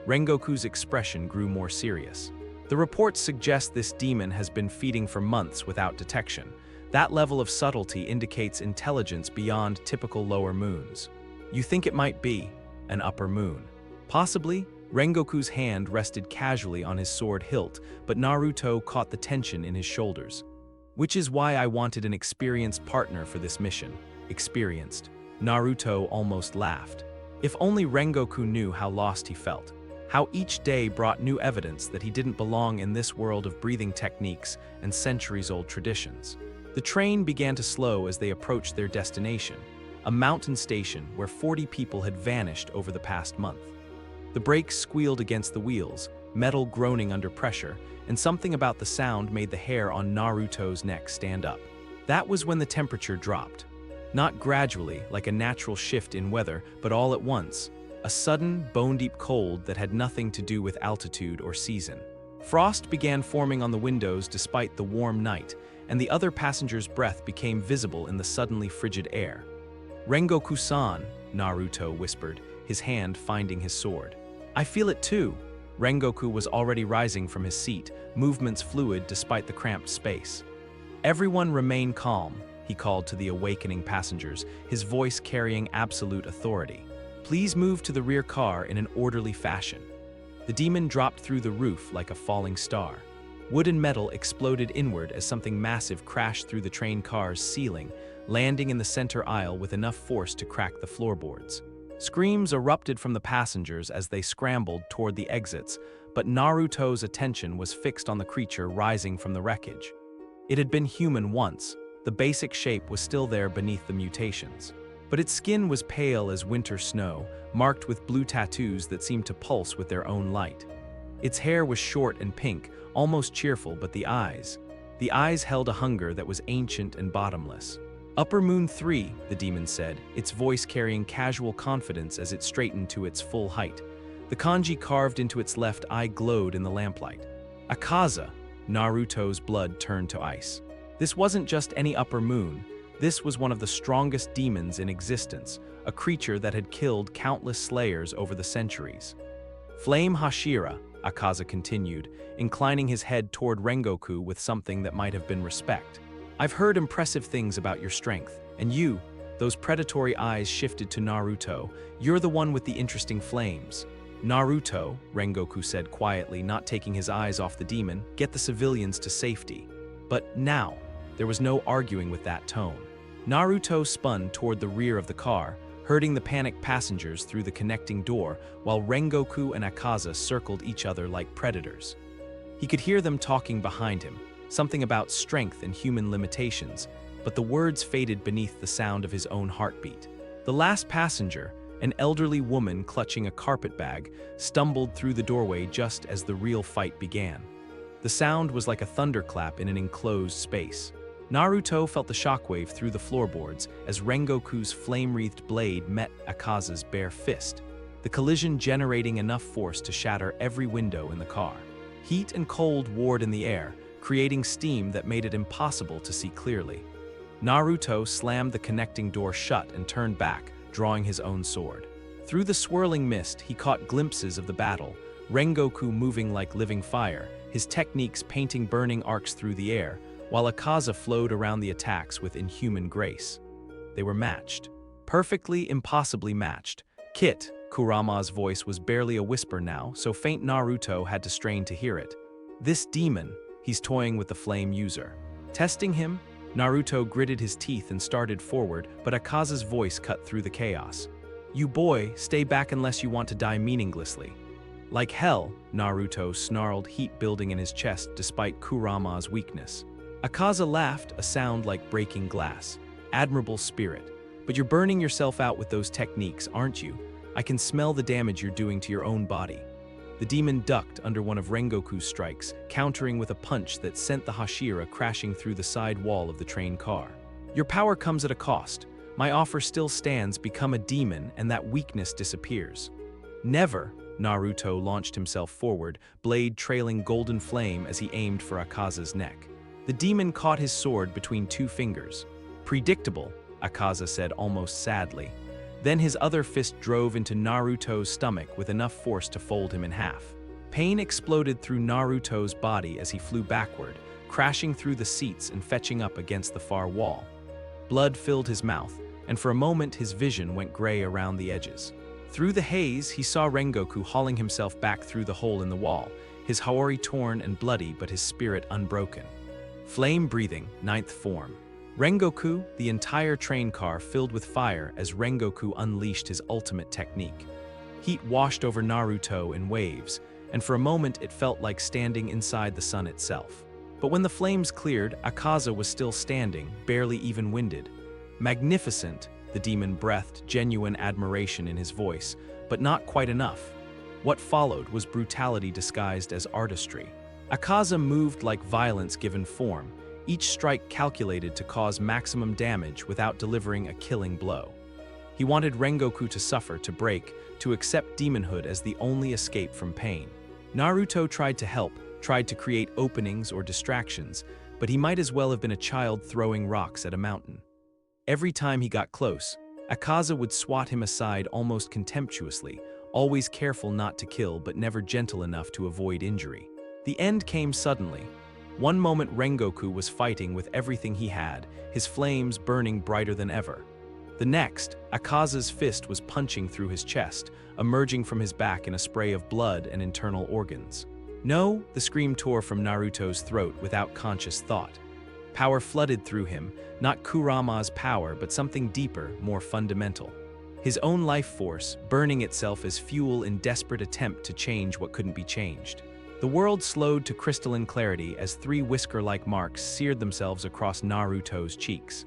Rengoku's expression grew more serious. The reports suggest this demon has been feeding for months without detection. That level of subtlety indicates intelligence beyond typical lower moons. You think it might be an upper moon. Possibly, Rengoku's hand rested casually on his sword hilt, but Naruto caught the tension in his shoulders. Which is why I wanted an experienced partner for this mission. Experienced. Naruto almost laughed. If only Rengoku knew how lost he felt. How each day brought new evidence that he didn't belong in this world of breathing techniques and centuries-old traditions. The train began to slow as they approached their destination, a mountain station where 40 people had vanished over the past month. The brakes squealed against the wheels, metal groaning under pressure, and something about the sound made the hair on Naruto's neck stand up. That was when the temperature dropped. Not gradually, like a natural shift in weather, but all at once. A sudden, bone-deep cold that had nothing to do with altitude or season. Frost began forming on the windows despite the warm night, and the other passengers' breath became visible in the suddenly frigid air. "Rengoku-san," Naruto whispered, his hand finding his sword. "I feel it too." Rengoku was already rising from his seat, movements fluid despite the cramped space. "Everyone remain calm," he called to the awakening passengers, his voice carrying absolute authority. "Please move to the rear car in an orderly fashion." The demon dropped through the roof like a falling star. Wood and metal exploded inward as something massive crashed through the train car's ceiling, landing in the center aisle with enough force to crack the floorboards. Screams erupted from the passengers as they scrambled toward the exits, but Naruto's attention was fixed on the creature rising from the wreckage. It had been human once. The basic shape was still there beneath the mutations. But its skin was pale as winter snow, marked with blue tattoos that seemed to pulse with their own light. Its hair was short and pink, almost cheerful, but the eyes held a hunger that was ancient and bottomless. "Upper Moon 3, the demon said, its voice carrying casual confidence as it straightened to its full height. The kanji carved into its left eye glowed in the lamplight. "Akaza," Naruto's blood turned to ice. This wasn't just any upper moon. This was one of the strongest demons in existence, a creature that had killed countless slayers over the centuries. "Flame Hashira," Akaza continued, inclining his head toward Rengoku with something that might have been respect. "I've heard impressive things about your strength, and you," those predatory eyes shifted to Naruto, "you're the one with the interesting flames." "Naruto," Rengoku said quietly, not taking his eyes off the demon, "get the civilians to safety." But now, there was no arguing with that tone. Naruto spun toward the rear of the car, herding the panicked passengers through the connecting door, while Rengoku and Akaza circled each other like predators. He could hear them talking behind him, something about strength and human limitations, but the words faded beneath the sound of his own heartbeat. The last passenger, an elderly woman clutching a carpet bag, stumbled through the doorway just as the real fight began. The sound was like a thunderclap in an enclosed space. Naruto felt the shockwave through the floorboards as Rengoku's flame-wreathed blade met Akaza's bare fist, the collision generating enough force to shatter every window in the car. Heat and cold warred in the air, creating steam that made it impossible to see clearly. Naruto slammed the connecting door shut and turned back, drawing his own sword. Through the swirling mist, he caught glimpses of the battle, Rengoku moving like living fire, his techniques painting burning arcs through the air, while Akaza flowed around the attacks with inhuman grace. They were matched. Perfectly, impossibly matched. "Kit," Kurama's voice was barely a whisper now, so faint Naruto had to strain to hear it. "This demon, he's toying with the flame user." Testing him, Naruto gritted his teeth and started forward, but Akaza's voice cut through the chaos. "You boy, stay back unless you want to die meaninglessly." "Like hell," Naruto snarled, heat building in his chest despite Kurama's weakness. Akaza laughed, a sound like breaking glass. "Admirable spirit. But you're burning yourself out with those techniques, aren't you? I can smell the damage you're doing to your own body." The demon ducked under one of Rengoku's strikes, countering with a punch that sent the Hashira crashing through the side wall of the train car. "Your power comes at a cost. My offer still stands, become a demon and that weakness disappears. Never, Naruto launched himself forward, blade trailing golden flame as he aimed for Akaza's neck. The demon caught his sword between two fingers. Predictable, Akaza said almost sadly. Then his other fist drove into Naruto's stomach with enough force to fold him in half. Pain exploded through Naruto's body as he flew backward, crashing through the seats and fetching up against the far wall. Blood filled his mouth, and for a moment his vision went gray around the edges. Through the haze, he saw Rengoku hauling himself back through the hole in the wall, his haori torn and bloody but his spirit unbroken. Flame breathing, ninth form. Rengoku, the entire train car filled with fire as Rengoku unleashed his ultimate technique. Heat washed over Naruto in waves, and for a moment it felt like standing inside the sun itself. But when the flames cleared, Akaza was still standing, barely even winded. Magnificent, the demon breathed, genuine admiration in his voice, but not quite enough. What followed was brutality disguised as artistry. Akaza moved like violence given form, each strike calculated to cause maximum damage without delivering a killing blow. He wanted Rengoku to suffer, to break, to accept demonhood as the only escape from pain. Naruto tried to help, tried to create openings or distractions, but he might as well have been a child throwing rocks at a mountain. Every time he got close, Akaza would swat him aside almost contemptuously, always careful not to kill but never gentle enough to avoid injury. The end came suddenly. One moment Rengoku was fighting with everything he had, his flames burning brighter than ever. The next, Akaza's fist was punching through his chest, emerging from his back in a spray of blood and internal organs. No, the scream tore from Naruto's throat without conscious thought. Power flooded through him, not Kurama's power but something deeper, more fundamental. His own life force, burning itself as fuel in desperate attempt to change what couldn't be changed. The world slowed to crystalline clarity as three whisker-like marks seared themselves across Naruto's cheeks.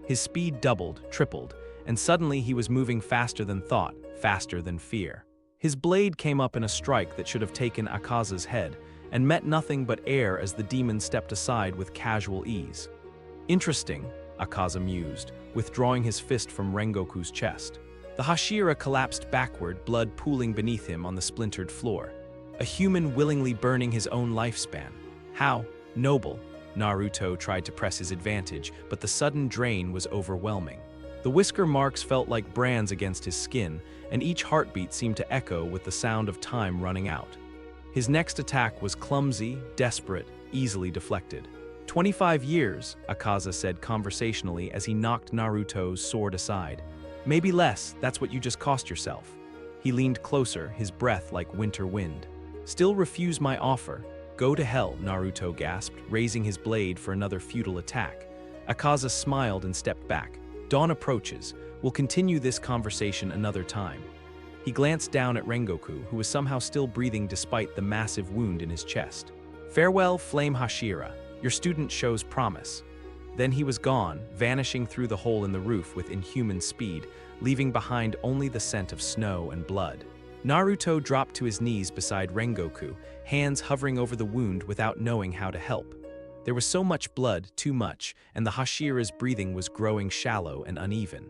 His speed doubled, tripled, and suddenly he was moving faster than thought, faster than fear. His blade came up in a strike that should have taken Akaza's head, and met nothing but air as the demon stepped aside with casual ease. Interesting, Akaza mused, withdrawing his fist from Rengoku's chest. The Hashira collapsed backward, blood pooling beneath him on the splintered floor. A human willingly burning his own lifespan. How noble. Naruto tried to press his advantage, but the sudden drain was overwhelming. The whisker marks felt like brands against his skin, and each heartbeat seemed to echo with the sound of time running out. His next attack was clumsy, desperate, easily deflected. 25 years, Akaza said conversationally as he knocked Naruto's sword aside. Maybe less, that's what you just cost yourself. He leaned closer, his breath like winter wind. Still refuse my offer. Go to hell, Naruto gasped, raising his blade for another futile attack. Akaza smiled and stepped back. Dawn approaches. We'll continue this conversation another time. He glanced down at Rengoku, who was somehow still breathing despite the massive wound in his chest. Farewell, Flame Hashira. Your student shows promise. Then he was gone, vanishing through the hole in the roof with inhuman speed, leaving behind only the scent of snow and blood. Naruto dropped to his knees beside Rengoku, hands hovering over the wound without knowing how to help. There was so much blood, too much, and the Hashira's breathing was growing shallow and uneven.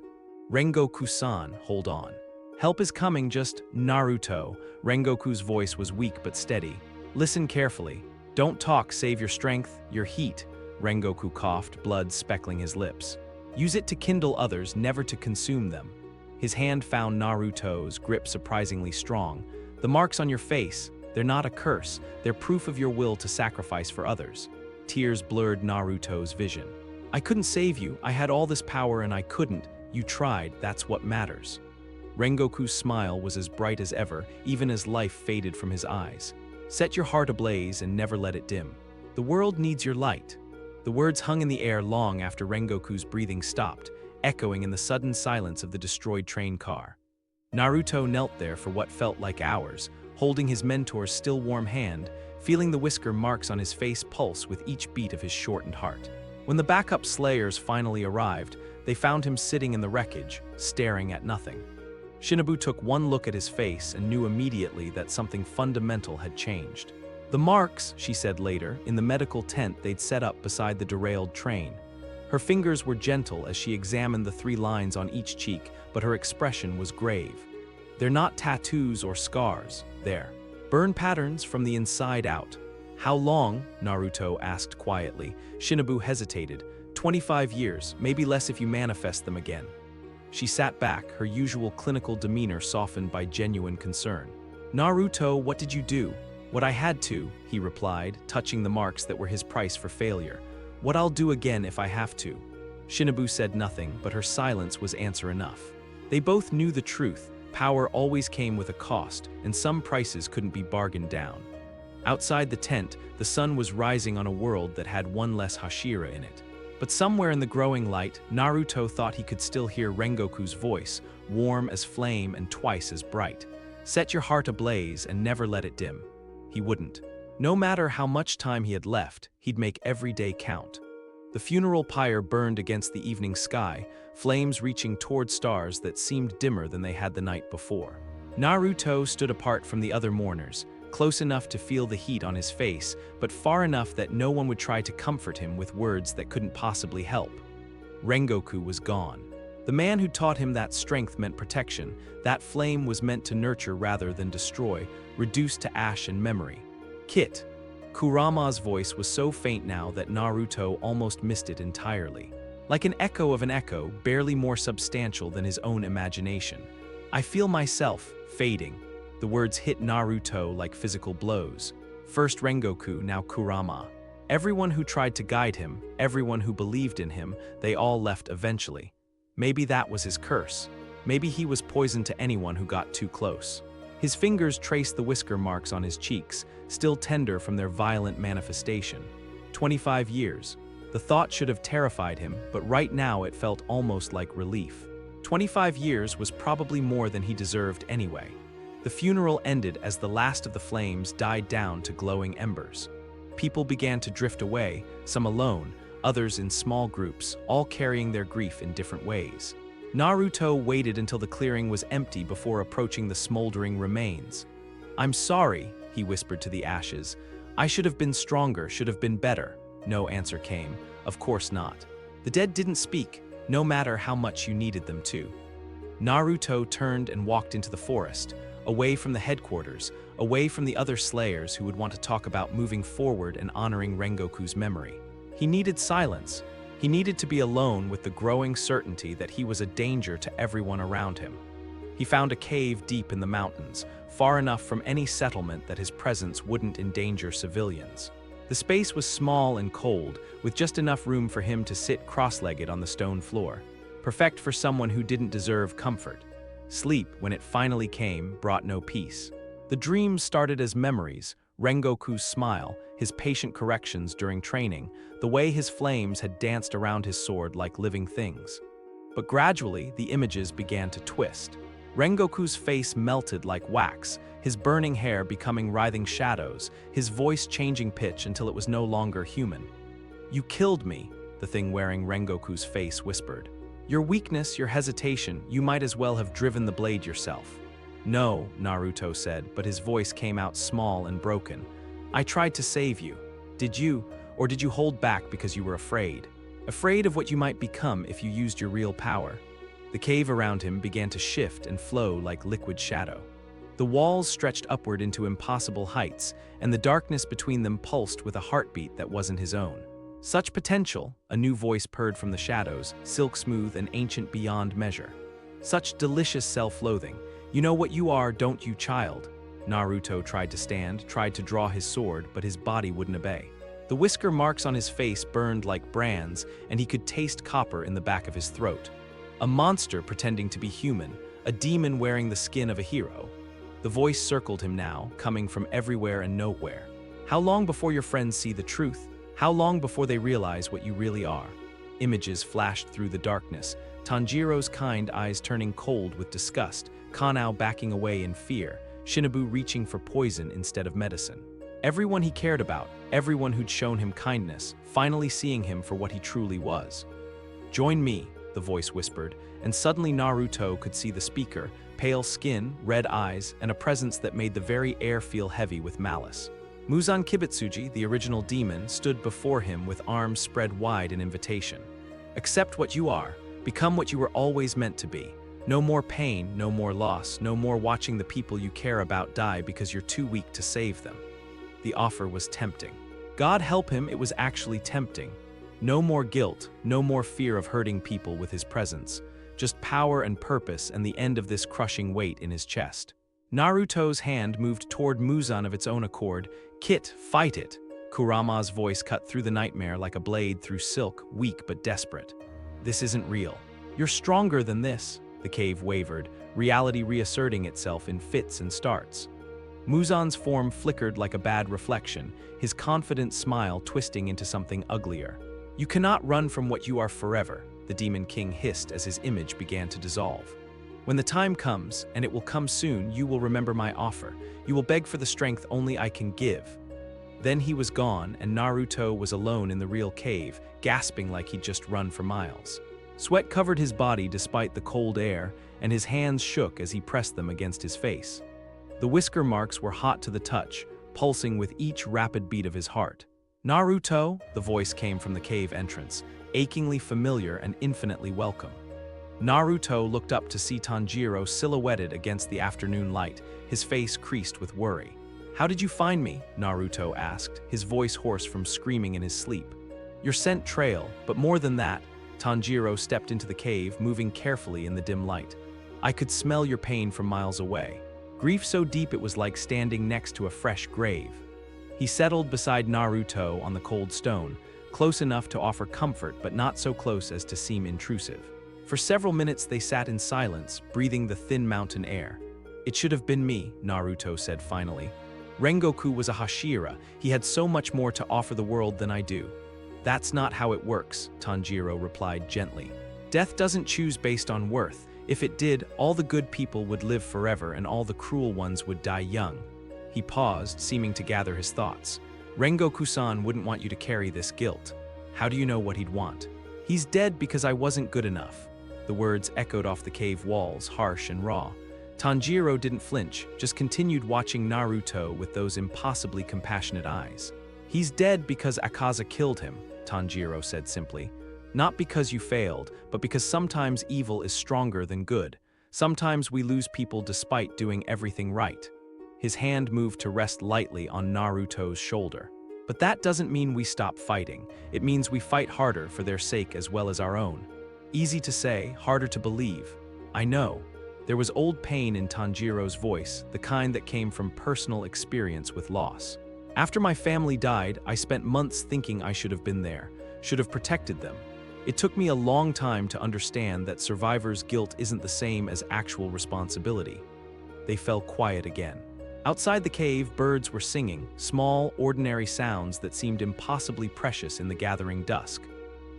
Rengoku-san, hold on. Help is coming, just Naruto. Rengoku's voice was weak but steady. Listen carefully. Don't talk, save your strength, your heat. Rengoku coughed, blood speckling his lips. Use it to kindle others, never to consume them. His hand found Naruto's, grip surprisingly strong. The marks on your face, they're not a curse, they're proof of your will to sacrifice for others. Tears blurred Naruto's vision. I couldn't save you, I had all this power and I couldn't. You tried, that's what matters. Rengoku's smile was as bright as ever, even as life faded from his eyes. Set your heart ablaze and never let it dim. The world needs your light. The words hung in the air long after Rengoku's breathing stopped, echoing in the sudden silence of the destroyed train car. Naruto knelt there for what felt like hours, holding his mentor's still warm hand, feeling the whisker marks on his face pulse with each beat of his shortened heart. When the backup slayers finally arrived, they found him sitting in the wreckage, staring at nothing. Shinobu took one look at his face and knew immediately that something fundamental had changed. The marks, she said later, in the medical tent they'd set up beside the derailed train. Her fingers were gentle as she examined the 3 lines on each cheek, but her expression was grave. They're not tattoos or scars, they're burn patterns from the inside out. How long? Naruto asked quietly. Shinobu hesitated. 25 years, maybe less if you manifest them again. She sat back, her usual clinical demeanor softened by genuine concern. Naruto, what did you do? What I had to, he replied, touching the marks that were his price for failure. What I'll do again if I have to. Shinobu said nothing, but her silence was answer enough. They both knew the truth. Power always came with a cost, and some prices couldn't be bargained down. Outside the tent, the sun was rising on a world that had one less Hashira in it. But somewhere in the growing light, Naruto thought he could still hear Rengoku's voice, warm as flame and twice as bright. Set your heart ablaze and never let it dim. He wouldn't. No matter how much time he had left, he'd make every day count. The funeral pyre burned against the evening sky, flames reaching toward stars that seemed dimmer than they had the night before. Naruto stood apart from the other mourners, close enough to feel the heat on his face, but far enough that no one would try to comfort him with words that couldn't possibly help. Rengoku was gone. The man who taught him that strength meant protection, that flame was meant to nurture rather than destroy, reduced to ash and memory. Kit. Kurama's voice was so faint now that Naruto almost missed it entirely. Like an echo, barely more substantial than his own imagination. I feel myself fading. The words hit Naruto like physical blows. First Rengoku, now Kurama. Everyone who tried to guide him, everyone who believed in him, they all left eventually. Maybe that was his curse. Maybe he was poison to anyone who got too close. His fingers traced the whisker marks on his cheeks, still tender from their violent manifestation. 25 years. The thought should have terrified him, but right now it felt almost like relief. 25 years was probably more than he deserved anyway. The funeral ended as the last of the flames died down to glowing embers. People began to drift away, some alone, others in small groups, all carrying their grief in different ways. Naruto waited until the clearing was empty before approaching the smoldering remains. I'm sorry, he whispered to the ashes. I should have been stronger, should have been better. No answer came. Of course not. The dead didn't speak, no matter how much you needed them to. Naruto turned and walked into the forest, away from the headquarters, away from the other slayers who would want to talk about moving forward and honoring Rengoku's memory. He needed silence. He needed to be alone with the growing certainty that he was a danger to everyone around him. He found a cave deep in the mountains, far enough from any settlement that his presence wouldn't endanger civilians. The space was small and cold, with just enough room for him to sit cross-legged on the stone floor, perfect for someone who didn't deserve comfort. Sleep, when it finally came, brought no peace. The dreams started as memories, Rengoku's smile, his patient corrections during training, the way his flames had danced around his sword like living things. But gradually, the images began to twist. Rengoku's face melted like wax, his burning hair becoming writhing shadows, his voice changing pitch until it was no longer human. You killed me, the thing wearing Rengoku's face whispered. Your weakness, your hesitation, you might as well have driven the blade yourself. No, Naruto said, but his voice came out small and broken. I tried to save you. Did you, or did you hold back because you were afraid? Afraid of what you might become if you used your real power? The cave around him began to shift and flow like liquid shadow. The walls stretched upward into impossible heights, and the darkness between them pulsed with a heartbeat that wasn't his own. Such potential, a new voice purred from the shadows, silk-smooth and ancient beyond measure. Such delicious self-loathing. You know what you are, don't you, child? Naruto tried to stand, tried to draw his sword, but his body wouldn't obey. The whisker marks on his face burned like brands, and he could taste copper in the back of his throat. A monster pretending to be human, a demon wearing the skin of a hero. The voice circled him now, coming from everywhere and nowhere. How long before your friends see the truth? How long before they realize what you really are? Images flashed through the darkness, Tanjiro's kind eyes turning cold with disgust, Kanao backing away in fear, Shinobu reaching for poison instead of medicine. Everyone he cared about, everyone who'd shown him kindness, finally seeing him for what he truly was. Join me, the voice whispered, and suddenly Naruto could see the speaker, pale skin, red eyes, and a presence that made the very air feel heavy with malice. Muzan Kibutsuji, the original demon, stood before him with arms spread wide in invitation. Accept what you are. Become what you were always meant to be. No more pain, no more loss, no more watching the people you care about die because you're too weak to save them. The offer was tempting. God help him, it was actually tempting. No more guilt, no more fear of hurting people with his presence. Just power and purpose and the end of this crushing weight in his chest. Naruto's hand moved toward Muzan of its own accord. "Kit, fight it!" Kurama's voice cut through the nightmare like a blade through silk, weak but desperate. "This isn't real. You're stronger than this." The cave wavered, reality reasserting itself in fits and starts. Muzan's form flickered like a bad reflection, his confident smile twisting into something uglier. "You cannot run from what you are forever," the Demon King hissed as his image began to dissolve. "When the time comes, and it will come soon, you will remember my offer. You will beg for the strength only I can give." Then he was gone, and Naruto was alone in the real cave, gasping like he'd just run for miles. Sweat covered his body despite the cold air, and his hands shook as he pressed them against his face. The whisker marks were hot to the touch, pulsing with each rapid beat of his heart. "Naruto," the voice came from the cave entrance, achingly familiar and infinitely welcome. Naruto looked up to see Tanjiro silhouetted against the afternoon light, his face creased with worry. "How did you find me?" Naruto asked, his voice hoarse from screaming in his sleep. "Your scent trail, but more than that." Tanjiro stepped into the cave, moving carefully in the dim light. "I could smell your pain from miles away. Grief so deep it was like standing next to a fresh grave." He settled beside Naruto on the cold stone, close enough to offer comfort but not so close as to seem intrusive. For several minutes they sat in silence, breathing the thin mountain air. "It should have been me," Naruto said finally. "Rengoku was a Hashira. He had so much more to offer the world than I do." "That's not how it works," Tanjiro replied gently. "Death doesn't choose based on worth. If it did, all the good people would live forever and all the cruel ones would die young." He paused, seeming to gather his thoughts. "Rengoku-san wouldn't want you to carry this guilt." "How do you know what he'd want?" "He's dead because I wasn't good enough." The words echoed off the cave walls, harsh and raw. Tanjiro didn't flinch, just continued watching Naruto with those impossibly compassionate eyes. "He's dead because Akaza killed him," Tanjiro said simply. "Not because you failed, but because sometimes evil is stronger than good. Sometimes we lose people despite doing everything right." His hand moved to rest lightly on Naruto's shoulder. "But that doesn't mean we stop fighting. It means we fight harder for their sake as well as our own." Easy to say, harder to believe. "I know." There was old pain in Tanjiro's voice, the kind that came from personal experience with loss. "After my family died, I spent months thinking I should have been there, should have protected them. It took me a long time to understand that survivors' guilt isn't the same as actual responsibility." They fell quiet again. Outside the cave, birds were singing, small, ordinary sounds that seemed impossibly precious in the gathering dusk.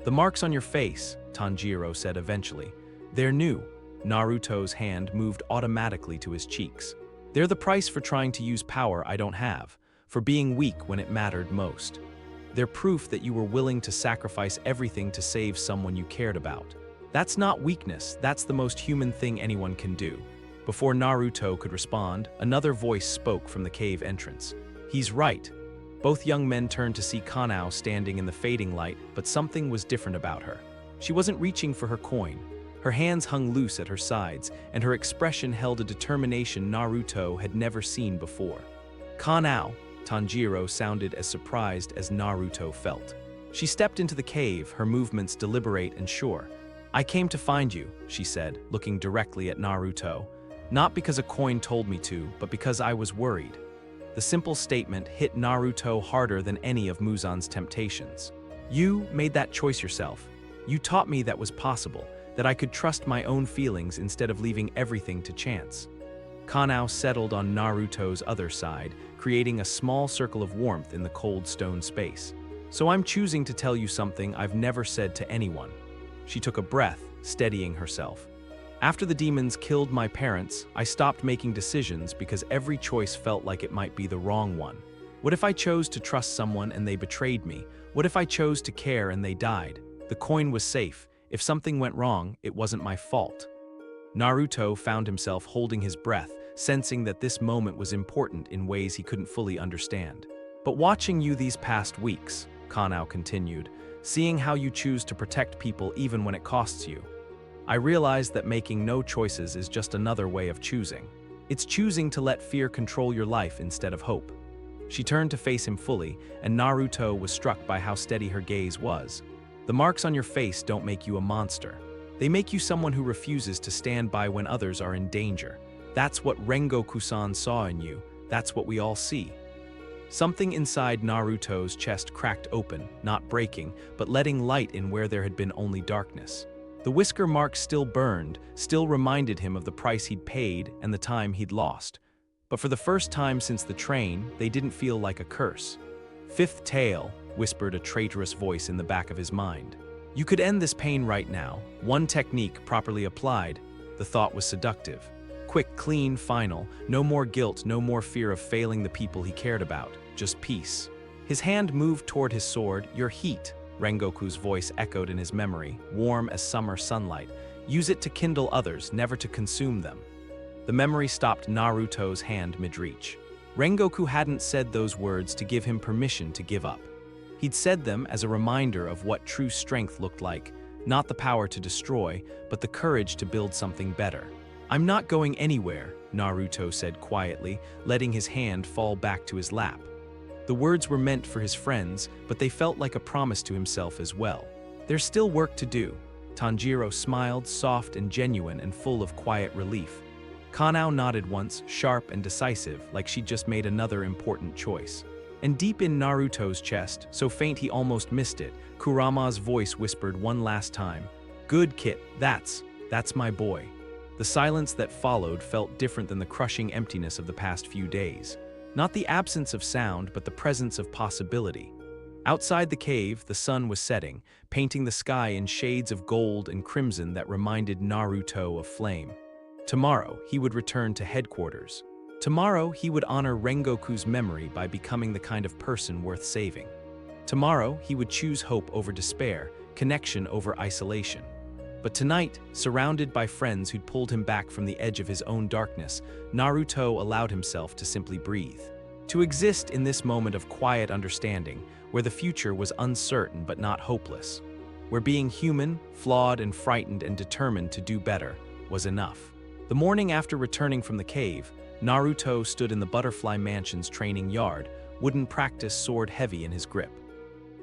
"The marks on your face," Tanjiro said eventually. "They're new." Naruto's hand moved automatically to his cheeks. "They're the price for trying to use power I don't have, for being weak when it mattered most. They're proof that you were willing to sacrifice everything to save someone you cared about. That's not weakness, that's the most human thing anyone can do." Before Naruto could respond, another voice spoke from the cave entrance. "He's right." Both young men turned to see Kanao standing in the fading light, but something was different about her. She wasn't reaching for her coin. Her hands hung loose at her sides, and her expression held a determination Naruto had never seen before. "Kanao," Tanjiro sounded as surprised as Naruto felt. She stepped into the cave, her movements deliberate and sure. "I came to find you," she said, looking directly at Naruto. "Not because a coin told me to, but because I was worried." The simple statement hit Naruto harder than any of Muzan's temptations. "You made that choice yourself. You taught me that was possible, that I could trust my own feelings instead of leaving everything to chance." Kanao settled on Naruto's other side, creating a small circle of warmth in the cold stone space. "So I'm choosing to tell you something I've never said to anyone." She took a breath, steadying herself. "After the demons killed my parents, I stopped making decisions because every choice felt like it might be the wrong one. What if I chose to trust someone and they betrayed me? What if I chose to care and they died? The coin was safe. If something went wrong, it wasn't my fault." Naruto found himself holding his breath, sensing that this moment was important in ways he couldn't fully understand. "But watching you these past weeks," Kanao continued, seeing how you choose to protect people even when it costs you. I realized that making no choices is just another way of choosing. It's choosing to let fear control your life instead of hope. She turned to face him fully, and Naruto was struck by how steady her gaze was. The marks on your face don't make you a monster. They make you someone who refuses to stand by when others are in danger. That's what Rengoku-san saw in you. That's what we all see. Something inside Naruto's chest cracked open, not breaking, but letting light in where there had been only darkness. The whisker marks still burned, still reminded him of the price he'd paid and the time he'd lost. But for the first time since the train, they didn't feel like a curse. "Fifth tail," whispered a traitorous voice in the back of his mind. "You could end this pain right now, one technique properly applied." The thought was seductive. Quick, clean, final, no more guilt, no more fear of failing the people he cared about, just peace. His hand moved toward his sword. "Your heat," Rengoku's voice echoed in his memory, warm as summer sunlight. "Use it to kindle others, never to consume them." The memory stopped Naruto's hand mid-reach. Rengoku hadn't said those words to give him permission to give up. He'd said them as a reminder of what true strength looked like, not the power to destroy, but the courage to build something better. "I'm not going anywhere," Naruto said quietly, letting his hand fall back to his lap. The words were meant for his friends, but they felt like a promise to himself as well. "There's still work to do." Tanjiro smiled, soft and genuine and full of quiet relief. Kanao nodded once, sharp and decisive, like she'd just made another important choice. And deep in Naruto's chest, so faint he almost missed it, Kurama's voice whispered one last time, "Good Kit, that's my boy." The silence that followed felt different than the crushing emptiness of the past few days. Not the absence of sound, but the presence of possibility. Outside the cave, the sun was setting, painting the sky in shades of gold and crimson that reminded Naruto of flame. Tomorrow, he would return to headquarters. Tomorrow, he would honor Rengoku's memory by becoming the kind of person worth saving. Tomorrow, he would choose hope over despair, connection over isolation. But tonight, surrounded by friends who'd pulled him back from the edge of his own darkness, Naruto allowed himself to simply breathe. To exist in this moment of quiet understanding, where the future was uncertain but not hopeless. Where being human, flawed and frightened and determined to do better, was enough. The morning after returning from the cave, Naruto stood in the Butterfly Mansion's training yard, wooden practice sword heavy in his grip.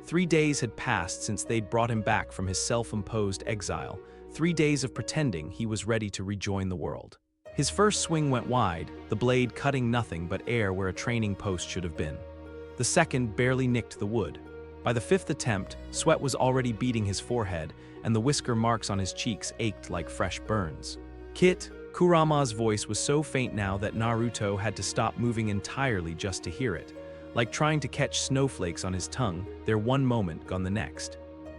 3 days had passed since they'd brought him back from his self-imposed exile, 3 days of pretending he was ready to rejoin the world. His first swing went wide, the blade cutting nothing but air where a training post should have been. The second barely nicked the wood. By the 5th attempt, sweat was already beading his forehead, and the whisker marks on his cheeks ached like fresh burns. "Kit," Kurama's voice was so faint now that Naruto had to stop moving entirely just to hear it. Like trying to catch snowflakes on his tongue, there one moment gone the next.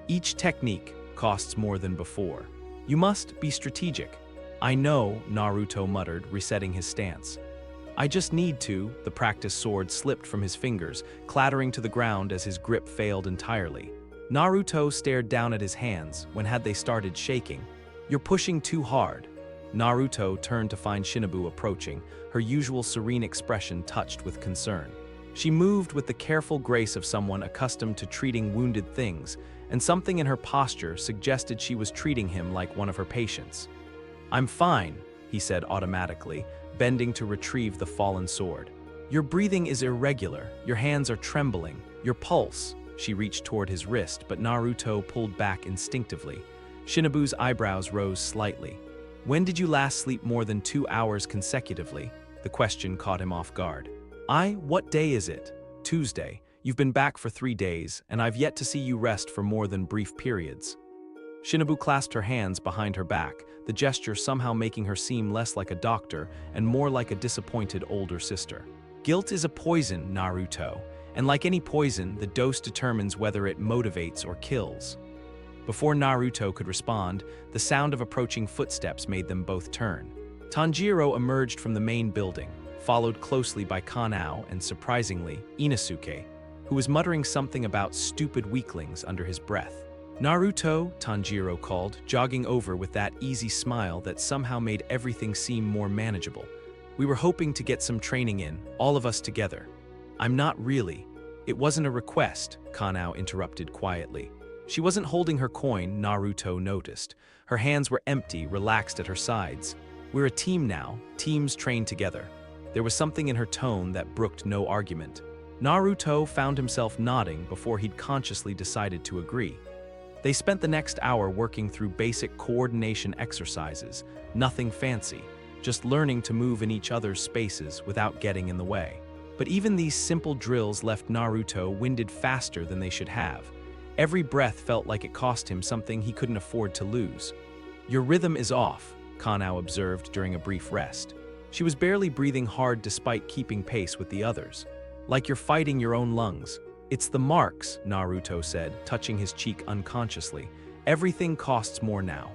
"Each technique costs more than before. You must be strategic." "I know," Naruto muttered, resetting his stance. "I just need to." The practice sword slipped from his fingers, clattering to the ground as his grip failed entirely. Naruto stared down at his hands. When had they started shaking? "You're pushing too hard." Naruto turned to find Shinobu approaching, her usual serene expression touched with concern. She moved with the careful grace of someone accustomed to treating wounded things, and something in her posture suggested she was treating him like one of her patients. "I'm fine," he said automatically, bending to retrieve the fallen sword. "Your breathing is irregular, your hands are trembling, your pulse." She reached toward his wrist, but Naruto pulled back instinctively. Shinobu's eyebrows rose slightly. "When did you last sleep more than 2 hours consecutively?" The question caught him off guard. What day is it?" "Tuesday. You've been back for 3 days, and I've yet to see you rest for more than brief periods." Shinobu clasped her hands behind her back, the gesture somehow making her seem less like a doctor and more like a disappointed older sister. "Guilt is a poison, Naruto, and like any poison, the dose determines whether it motivates or kills." Before Naruto could respond, the sound of approaching footsteps made them both turn. Tanjiro emerged from the main building, followed closely by Kanao and, surprisingly, Inosuke, who was muttering something about stupid weaklings under his breath. "Naruto," Tanjiro called, jogging over with that easy smile that somehow made everything seem more manageable. "We were hoping to get some training in, all of us together." "I'm not really." "It wasn't a request," Kanao interrupted quietly. She wasn't holding her coin, Naruto noticed. Her hands were empty, relaxed at her sides. "We're a team now, teams train together." There was something in her tone that brooked no argument. Naruto found himself nodding before he'd consciously decided to agree. They spent the next hour working through basic coordination exercises, nothing fancy, just learning to move in each other's spaces without getting in the way. But even these simple drills left Naruto winded faster than they should have. Every breath felt like it cost him something he couldn't afford to lose. "Your rhythm is off," Kanao observed during a brief rest. She was barely breathing hard despite keeping pace with the others. "Like you're fighting your own lungs." "It's the marks," Naruto said, touching his cheek unconsciously. "Everything costs more now."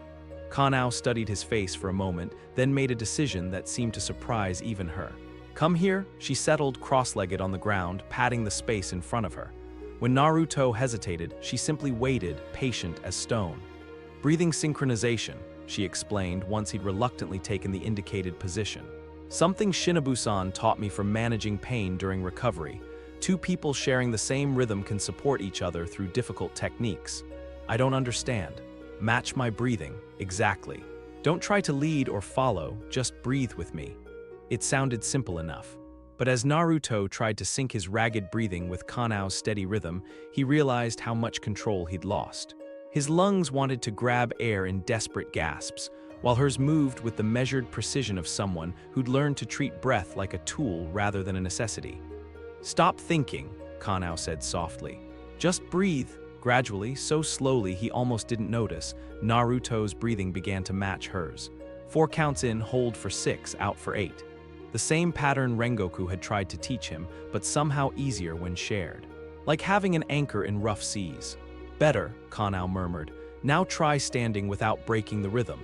Kanao studied his face for a moment, then made a decision that seemed to surprise even her. "Come here," she settled cross-legged on the ground, patting the space in front of her. When Naruto hesitated, she simply waited, patient as stone. "Breathing synchronization," she explained once he'd reluctantly taken the indicated position. "Something Shinobu-san taught me from managing pain during recovery. Two people sharing the same rhythm can support each other through difficult techniques." "I don't understand." "Match my breathing." "Exactly. Don't try to lead or follow, just breathe with me." It sounded simple enough. But as Naruto tried to sync his ragged breathing with Kanao's steady rhythm, he realized how much control he'd lost. His lungs wanted to grab air in desperate gasps, while hers moved with the measured precision of someone who'd learned to treat breath like a tool rather than a necessity. "Stop thinking," Kanao said softly. "Just breathe." Gradually, so slowly he almost didn't notice, Naruto's breathing began to match hers. 4 counts in, hold for 6, out for 8. The same pattern Rengoku had tried to teach him, but somehow easier when shared. "Like having an anchor in rough seas." "Better," Kanao murmured. "Now try standing without breaking the rhythm."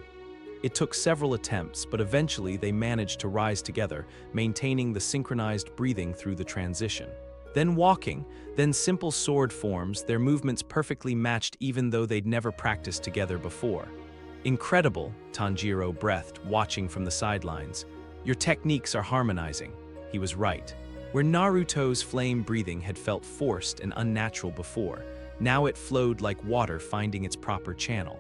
It took several attempts, but eventually they managed to rise together, maintaining the synchronized breathing through the transition. Then walking, then simple sword forms, their movements perfectly matched even though they'd never practiced together before. "Incredible," Tanjiro breathed, watching from the sidelines. "Your techniques are harmonizing." He was right. Where Naruto's flame breathing had felt forced and unnatural before, now it flowed like water finding its proper channel.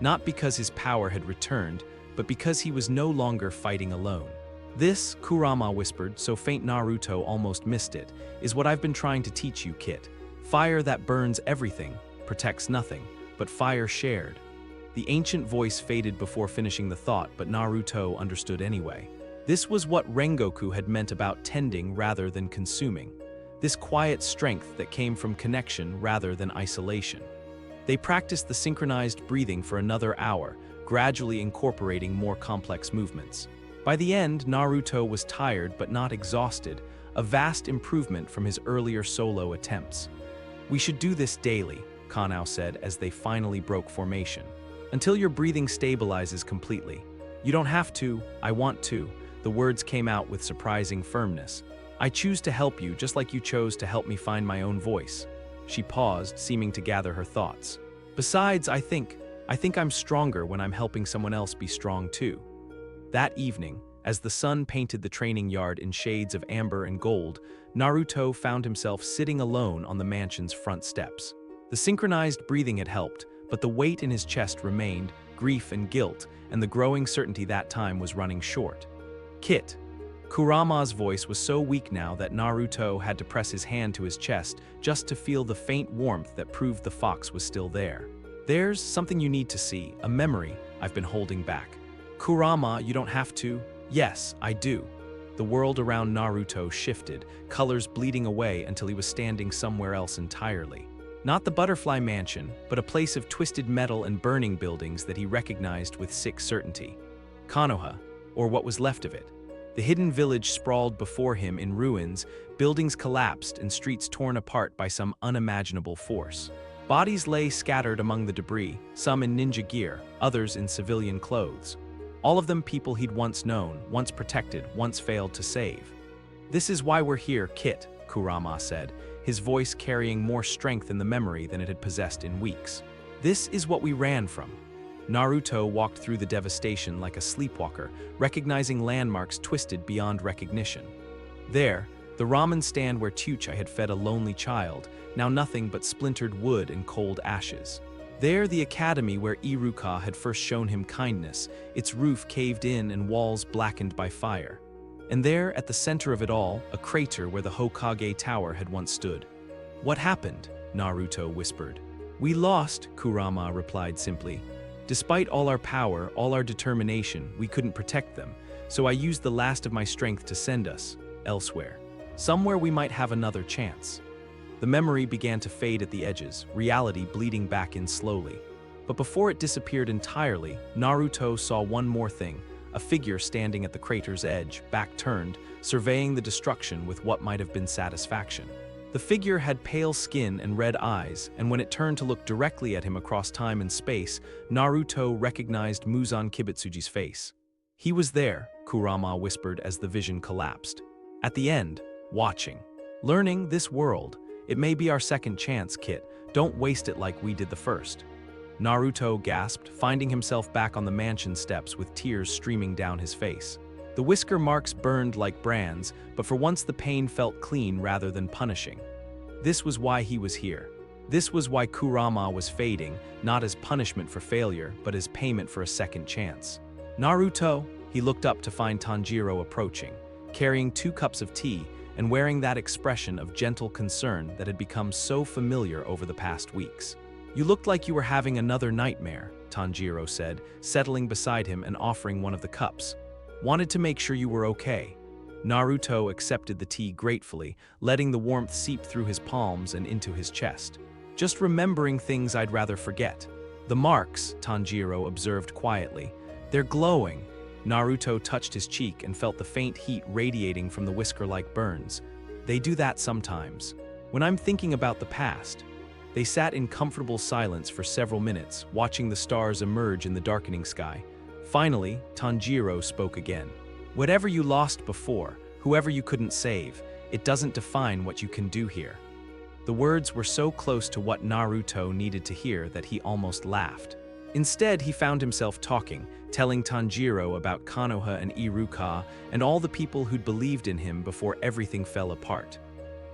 Not because his power had returned, but because he was no longer fighting alone. "This," Kurama whispered, so faint Naruto almost missed it, "is what I've been trying to teach you, Kit. Fire that burns everything, protects nothing, but fire shared." The ancient voice faded before finishing the thought, but Naruto understood anyway. This was what Rengoku had meant about tending rather than consuming. This quiet strength that came from connection rather than isolation. They practiced the synchronized breathing for another hour, gradually incorporating more complex movements. By the end, Naruto was tired but not exhausted, a vast improvement from his earlier solo attempts. "We should do this daily," Kanao said as they finally broke formation. "Until your breathing stabilizes completely. You don't have to, I want to." The words came out with surprising firmness. "I choose to help you just like you chose to help me find my own voice." She paused, seeming to gather her thoughts. "Besides, I think I'm stronger when I'm helping someone else be strong too." That evening, as the sun painted the training yard in shades of amber and gold, Naruto found himself sitting alone on the mansion's front steps. The synchronized breathing had helped, but the weight in his chest remained, grief and guilt, and the growing certainty that time was running short. "Kit." Kurama's voice was so weak now that Naruto had to press his hand to his chest just to feel the faint warmth that proved the fox was still there. "There's something you need to see, a memory I've been holding back." "Kurama, you don't have to." "Yes, I do." The world around Naruto shifted, colors bleeding away until he was standing somewhere else entirely. Not the butterfly mansion, but a place of twisted metal and burning buildings that he recognized with sick certainty. Konoha, or what was left of it. The hidden village sprawled before him in ruins, buildings collapsed and streets torn apart by some unimaginable force. Bodies lay scattered among the debris, some in ninja gear, others in civilian clothes. All of them people he'd once known, once protected, once failed to save. "This is why we're here, Kit," Kurama said, his voice carrying more strength in the memory than it had possessed in weeks. "This is what we ran from." Naruto walked through the devastation like a sleepwalker, recognizing landmarks twisted beyond recognition. There, The ramen stand where Tuchai had fed a lonely child, now nothing but splintered wood and cold ashes. There, the academy where Iruka had first shown him kindness, its roof caved in and walls blackened by fire. And there, at the center of it all, a crater where the Hokage Tower had once stood. "What happened?" Naruto whispered. "We lost," Kurama replied simply. "Despite all our power, all our determination, we couldn't protect them, so I used the last of my strength to send us elsewhere. Somewhere we might have another chance." The memory began to fade at the edges, reality bleeding back in slowly. But before it disappeared entirely, Naruto saw one more thing, a figure standing at the crater's edge, back turned, surveying the destruction with what might have been satisfaction. The figure had pale skin and red eyes, and when it turned to look directly at him across time and space, Naruto recognized Muzan Kibutsuji's face. "He was there," Kurama whispered as the vision collapsed. "At the end, watching. Learning this world. It may be our second chance, Kit. Don't waste it like we did the first." Naruto gasped, finding himself back on the mansion steps with tears streaming down his face. The whisker marks burned like brands, but for once the pain felt clean rather than punishing. This was why he was here. This was why Kurama was fading, not as punishment for failure, but as payment for a second chance. "Naruto," he looked up to find Tanjiro approaching, carrying 2 cups of tea, and wearing that expression of gentle concern that had become so familiar over the past weeks. "You looked like you were having another nightmare," Tanjiro said, settling beside him and offering one of the cups. "Wanted to make sure you were okay." Naruto accepted the tea gratefully, letting the warmth seep through his palms and into his chest. "Just remembering things I'd rather forget." "The marks," Tanjiro observed quietly. "They're glowing." Naruto touched his cheek and felt the faint heat radiating from the whisker-like burns. "They do that sometimes. When I'm thinking about the past." They sat in comfortable silence for several minutes, watching the stars emerge in the darkening sky. Finally, Tanjiro spoke again. "Whatever you lost before, whoever you couldn't save, it doesn't define what you can do here." The words were so close to what Naruto needed to hear that he almost laughed. Instead, he found himself talking, telling Tanjiro about Konoha and Iruka and all the people who'd believed in him before everything fell apart.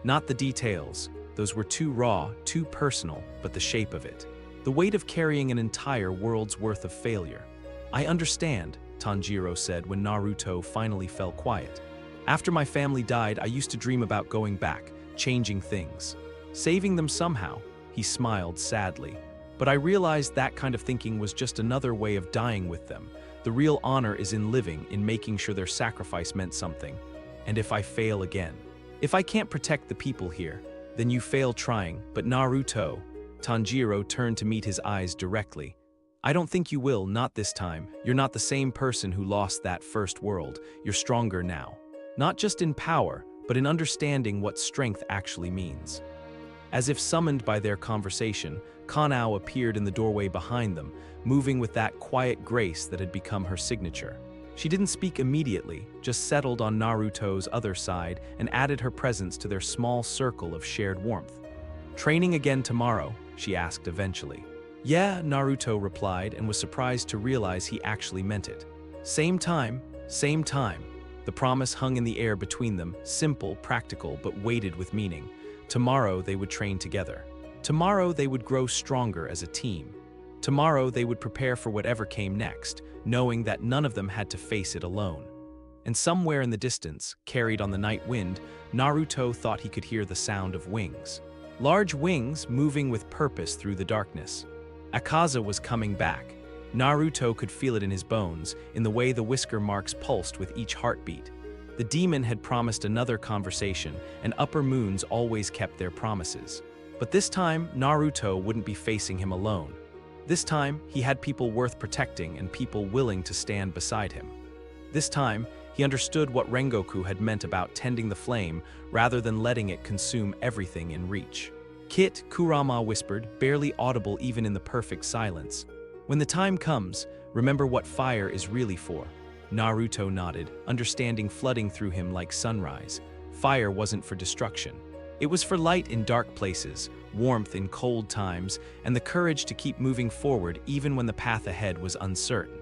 Not the details, those were too raw, too personal, but the shape of it. The weight of carrying an entire world's worth of failure. "I understand," Tanjiro said when Naruto finally fell quiet. "After my family died, I used to dream about going back, changing things. Saving them somehow." He smiled sadly. "But I realized that kind of thinking was just another way of dying with them. The real honor is in living, in making sure their sacrifice meant something. And if I fail again, if I can't protect the people here, then you fail trying." "But Naruto," Tanjiro turned to meet his eyes directly. "I don't think you will, not this time. You're not the same person who lost that first world. You're stronger now. Not just in power, but in understanding what strength actually means." As if summoned by their conversation, Kanao appeared in the doorway behind them, moving with that quiet grace that had become her signature. She didn't speak immediately, just settled on Naruto's other side and added her presence to their small circle of shared warmth. "Training again tomorrow?" she asked eventually. "Yeah," Naruto replied and was surprised to realize he actually meant it. Same time, same time." The promise hung in the air between them, simple, practical, but weighted with meaning. Tomorrow they would train together. Tomorrow they would grow stronger as a team. Tomorrow they would prepare for whatever came next, knowing that none of them had to face it alone. And somewhere in the distance, carried on the night wind, Naruto thought he could hear the sound of wings. Large wings moving with purpose through the darkness. Akaza was coming back. Naruto could feel it in his bones, in the way the whisker marks pulsed with each heartbeat. The demon had promised another conversation, and upper moons always kept their promises. But this time, Naruto wouldn't be facing him alone. This time, he had people worth protecting and people willing to stand beside him. This time, he understood what Rengoku had meant about tending the flame rather than letting it consume everything in reach. "Kit," Kurama whispered, barely audible even in the perfect silence. "When the time comes, remember what fire is really for." Naruto nodded, understanding flooding through him like sunrise. Fire wasn't for destruction. It was for light in dark places, warmth in cold times, and the courage to keep moving forward even when the path ahead was uncertain.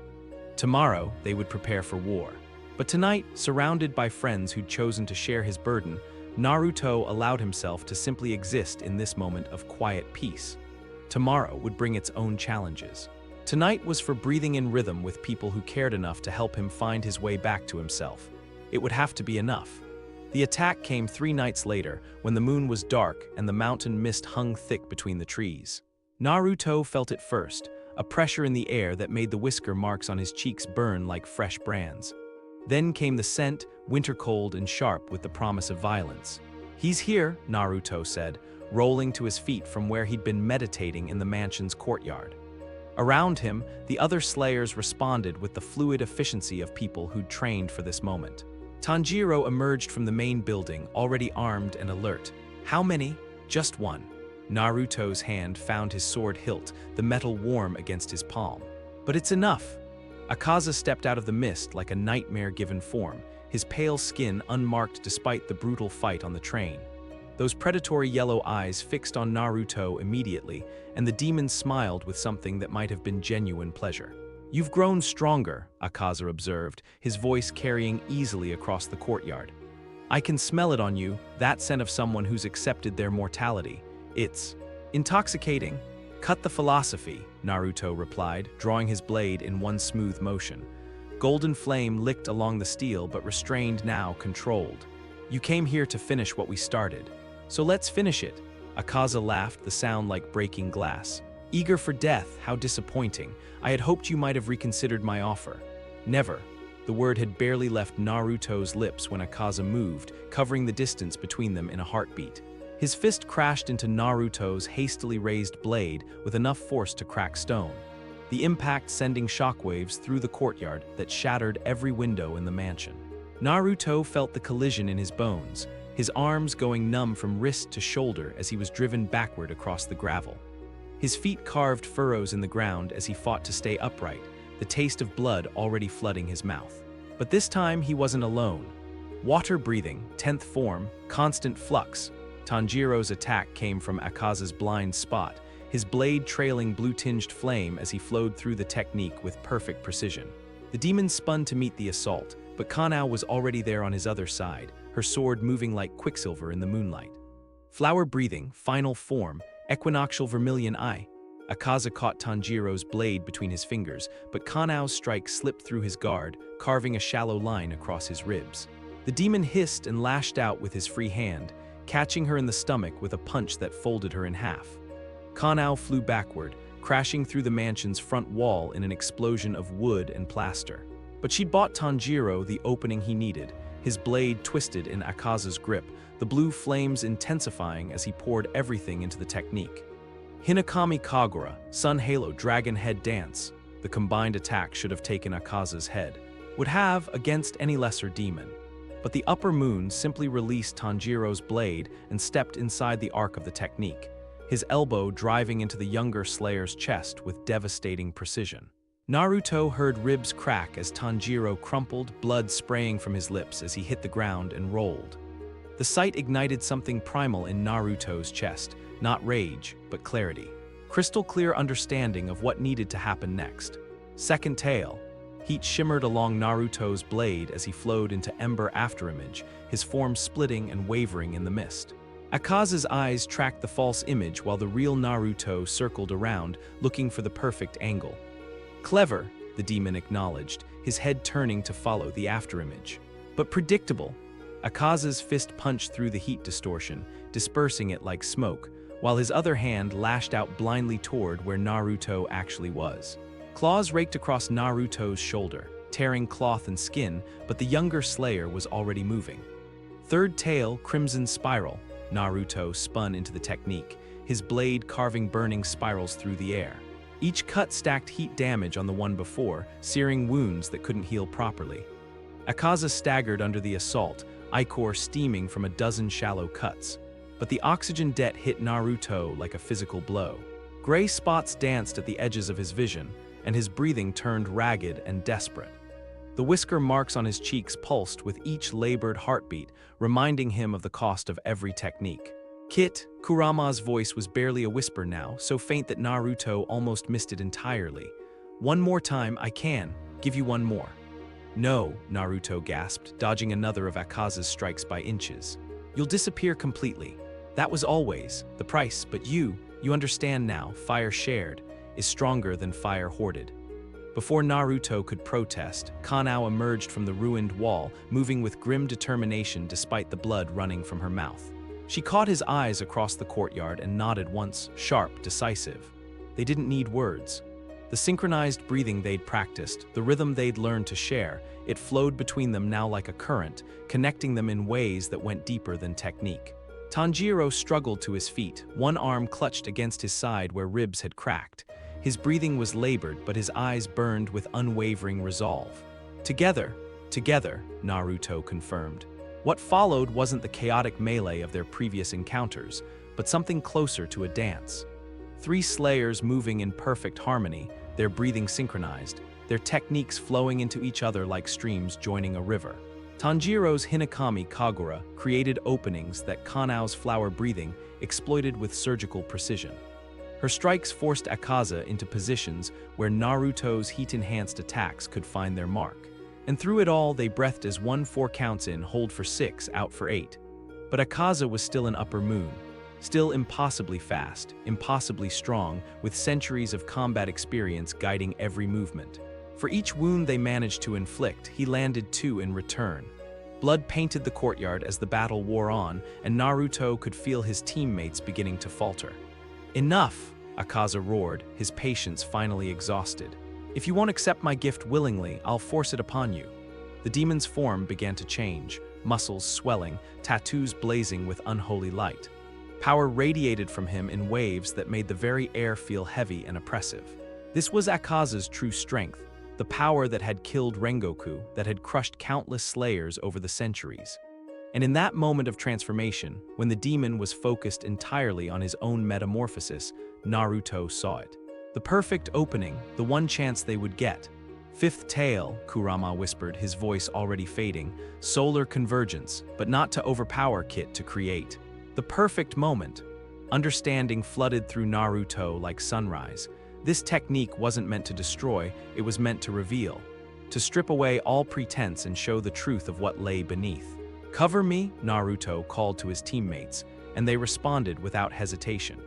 Tomorrow, they would prepare for war. But tonight, surrounded by friends who'd chosen to share his burden, Naruto allowed himself to simply exist in this moment of quiet peace. Tomorrow would bring its own challenges. Tonight was for breathing in rhythm with people who cared enough to help him find his way back to himself. It would have to be enough. The attack came 3 nights later, when the moon was dark and the mountain mist hung thick between the trees. Naruto felt it first, a pressure in the air that made the whisker marks on his cheeks burn like fresh brands. Then came the scent, winter cold and sharp with the promise of violence. "He's here," Naruto said, rolling to his feet from where he'd been meditating in the mansion's courtyard. Around him, the other slayers responded with the fluid efficiency of people who'd trained for this moment. Tanjiro emerged from the main building, already armed and alert. "How many?" "Just one." Naruto's hand found his sword hilt, the metal warm against his palm. "But it's enough." Akaza stepped out of the mist like a nightmare-given form, his pale skin unmarked despite the brutal fight on the train. Those predatory yellow eyes fixed on Naruto immediately, and the demon smiled with something that might have been genuine pleasure. "You've grown stronger," Akaza observed, his voice carrying easily across the courtyard. "I can smell it on you, that scent of someone who's accepted their mortality. It's intoxicating." "Cut the philosophy," Naruto replied, drawing his blade in one smooth motion. Golden flame licked along the steel but restrained now, controlled. "You came here to finish what we started. So let's finish it." Akaza laughed, the sound like breaking glass. "Eager for death, how disappointing. I had hoped you might have reconsidered my offer." "Never." The word had barely left Naruto's lips when Akaza moved, covering the distance between them in a heartbeat. His fist crashed into Naruto's hastily raised blade with enough force to crack stone, the impact sending shockwaves through the courtyard that shattered every window in the mansion. Naruto felt the collision in his bones, his arms going numb from wrist to shoulder as he was driven backward across the gravel. His feet carved furrows in the ground as he fought to stay upright, the taste of blood already flooding his mouth. But this time he wasn't alone. Water breathing, 10th form, constant flux. Tanjiro's attack came from Akaza's blind spot, his blade trailing blue-tinged flame as he flowed through the technique with perfect precision. The demon spun to meet the assault, but Kanao was already there on his other side, her sword moving like quicksilver in the moonlight. Flower breathing, final form, equinoctial vermilion eye. Akaza caught Tanjiro's blade between his fingers, but Kanao's strike slipped through his guard, carving a shallow line across his ribs. The demon hissed and lashed out with his free hand, catching her in the stomach with a punch that folded her in half. Kanao flew backward, crashing through the mansion's front wall in an explosion of wood and plaster. But she'd bought Tanjiro the opening he needed, his blade twisted in Akaza's grip, the blue flames intensifying as he poured everything into the technique. Hinakami Kagura, Sun Halo Dragon Head Dance. The combined attack should have taken Akaza's head, would have against any lesser demon. But the upper moon simply released Tanjiro's blade and stepped inside the arc of the technique, his elbow driving into the younger slayer's chest with devastating precision. Naruto heard ribs crack as Tanjiro crumpled, blood spraying from his lips as he hit the ground and rolled. The sight ignited something primal in Naruto's chest, not rage, but clarity. Crystal clear understanding of what needed to happen next. Second tail. Heat shimmered along Naruto's blade as he flowed into ember afterimage, his form splitting and wavering in the mist. Akaza's eyes tracked the false image while the real Naruto circled around, looking for the perfect angle. Clever, the demon acknowledged, his head turning to follow the afterimage. But predictable. Akaza's fist punched through the heat distortion, dispersing it like smoke, while his other hand lashed out blindly toward where Naruto actually was. Claws raked across Naruto's shoulder, tearing cloth and skin, but the younger slayer was already moving. Third tail, Crimson Spiral. Naruto spun into the technique, his blade carving burning spirals through the air. Each cut stacked heat damage on the one before, searing wounds that couldn't heal properly. Akaza staggered under the assault, ichor steaming from a dozen shallow cuts. But the oxygen debt hit Naruto like a physical blow. Gray spots danced at the edges of his vision, and his breathing turned ragged and desperate. The whisker marks on his cheeks pulsed with each labored heartbeat, reminding him of the cost of every technique. "Kit," Kurama's voice was barely a whisper now, so faint that Naruto almost missed it entirely. "One more time, I can. Give you one more." "No," Naruto gasped, dodging another of Akaza's strikes by inches. You'll disappear completely. That was always the price, but you understand now, fire shared is stronger than fire hoarded. Before Naruto could protest, Kanao emerged from the ruined wall, moving with grim determination despite the blood running from her mouth. She caught his eyes across the courtyard and nodded once, sharp, decisive. They didn't need words. The synchronized breathing they'd practiced, the rhythm they'd learned to share, it flowed between them now like a current, connecting them in ways that went deeper than technique. Tanjiro struggled to his feet, one arm clutched against his side where ribs had cracked. His breathing was labored, but his eyes burned with unwavering resolve. Together, Naruto confirmed. What followed wasn't the chaotic melee of their previous encounters, but something closer to a dance. 3 slayers moving in perfect harmony, their breathing synchronized, their techniques flowing into each other like streams joining a river. Tanjiro's Hinakami Kagura created openings that Kanao's flower breathing exploited with surgical precision. Her strikes forced Akaza into positions where Naruto's heat-enhanced attacks could find their mark. And through it all, they breathed as 1 4 counts in, hold for 6, out for 8. But Akaza was still an upper moon, still impossibly fast, impossibly strong, with centuries of combat experience guiding every movement. For each wound they managed to inflict, he landed 2 in return. Blood painted the courtyard as the battle wore on, and Naruto could feel his teammates beginning to falter. "Enough!" Akaza roared, his patience finally exhausted. "If you won't accept my gift willingly, I'll force it upon you." The demon's form began to change, muscles swelling, tattoos blazing with unholy light. Power radiated from him in waves that made the very air feel heavy and oppressive. This was Akaza's true strength, the power that had killed Rengoku, that had crushed countless slayers over the centuries. And in that moment of transformation, when the demon was focused entirely on his own metamorphosis, Naruto saw it. The perfect opening, the one chance they would get. "Fifth tail," Kurama whispered, his voice already fading. "Solar convergence, but not to overpower Kit to create. The perfect moment." Understanding flooded through Naruto like sunrise. This technique wasn't meant to destroy, it was meant to reveal. To strip away all pretense and show the truth of what lay beneath. "Cover me," Naruto called to his teammates, and they responded without hesitation.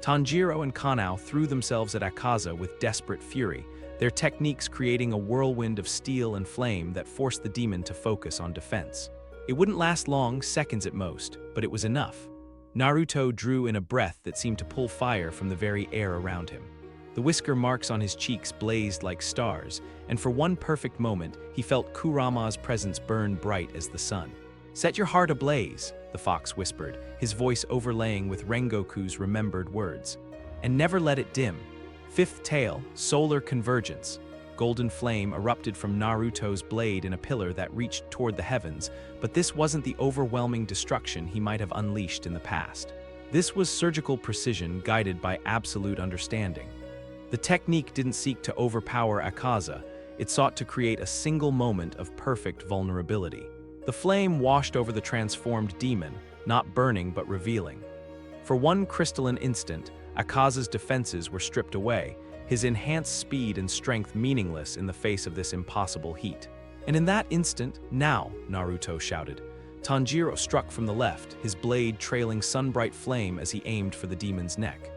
Tanjiro and Kanao threw themselves at Akaza with desperate fury, their techniques creating a whirlwind of steel and flame that forced the demon to focus on defense. It wouldn't last long, seconds at most, but it was enough. Naruto drew in a breath that seemed to pull fire from the very air around him. The whisker marks on his cheeks blazed like stars, and for one perfect moment, he felt Kurama's presence burn bright as the sun. "Set your heart ablaze," the fox whispered, his voice overlaying with Rengoku's remembered words. "And never let it dim." Fifth tail, solar convergence. Golden flame erupted from Naruto's blade in a pillar that reached toward the heavens, but this wasn't the overwhelming destruction he might have unleashed in the past. This was surgical precision guided by absolute understanding. The technique didn't seek to overpower Akaza, it sought to create a single moment of perfect vulnerability. The flame washed over the transformed demon, not burning but revealing. For one crystalline instant, Akaza's defenses were stripped away, his enhanced speed and strength meaningless in the face of this impossible heat. And in that instant, "Now!" Naruto shouted. Tanjiro struck from the left, his blade trailing sun-bright flame as he aimed for the demon's neck.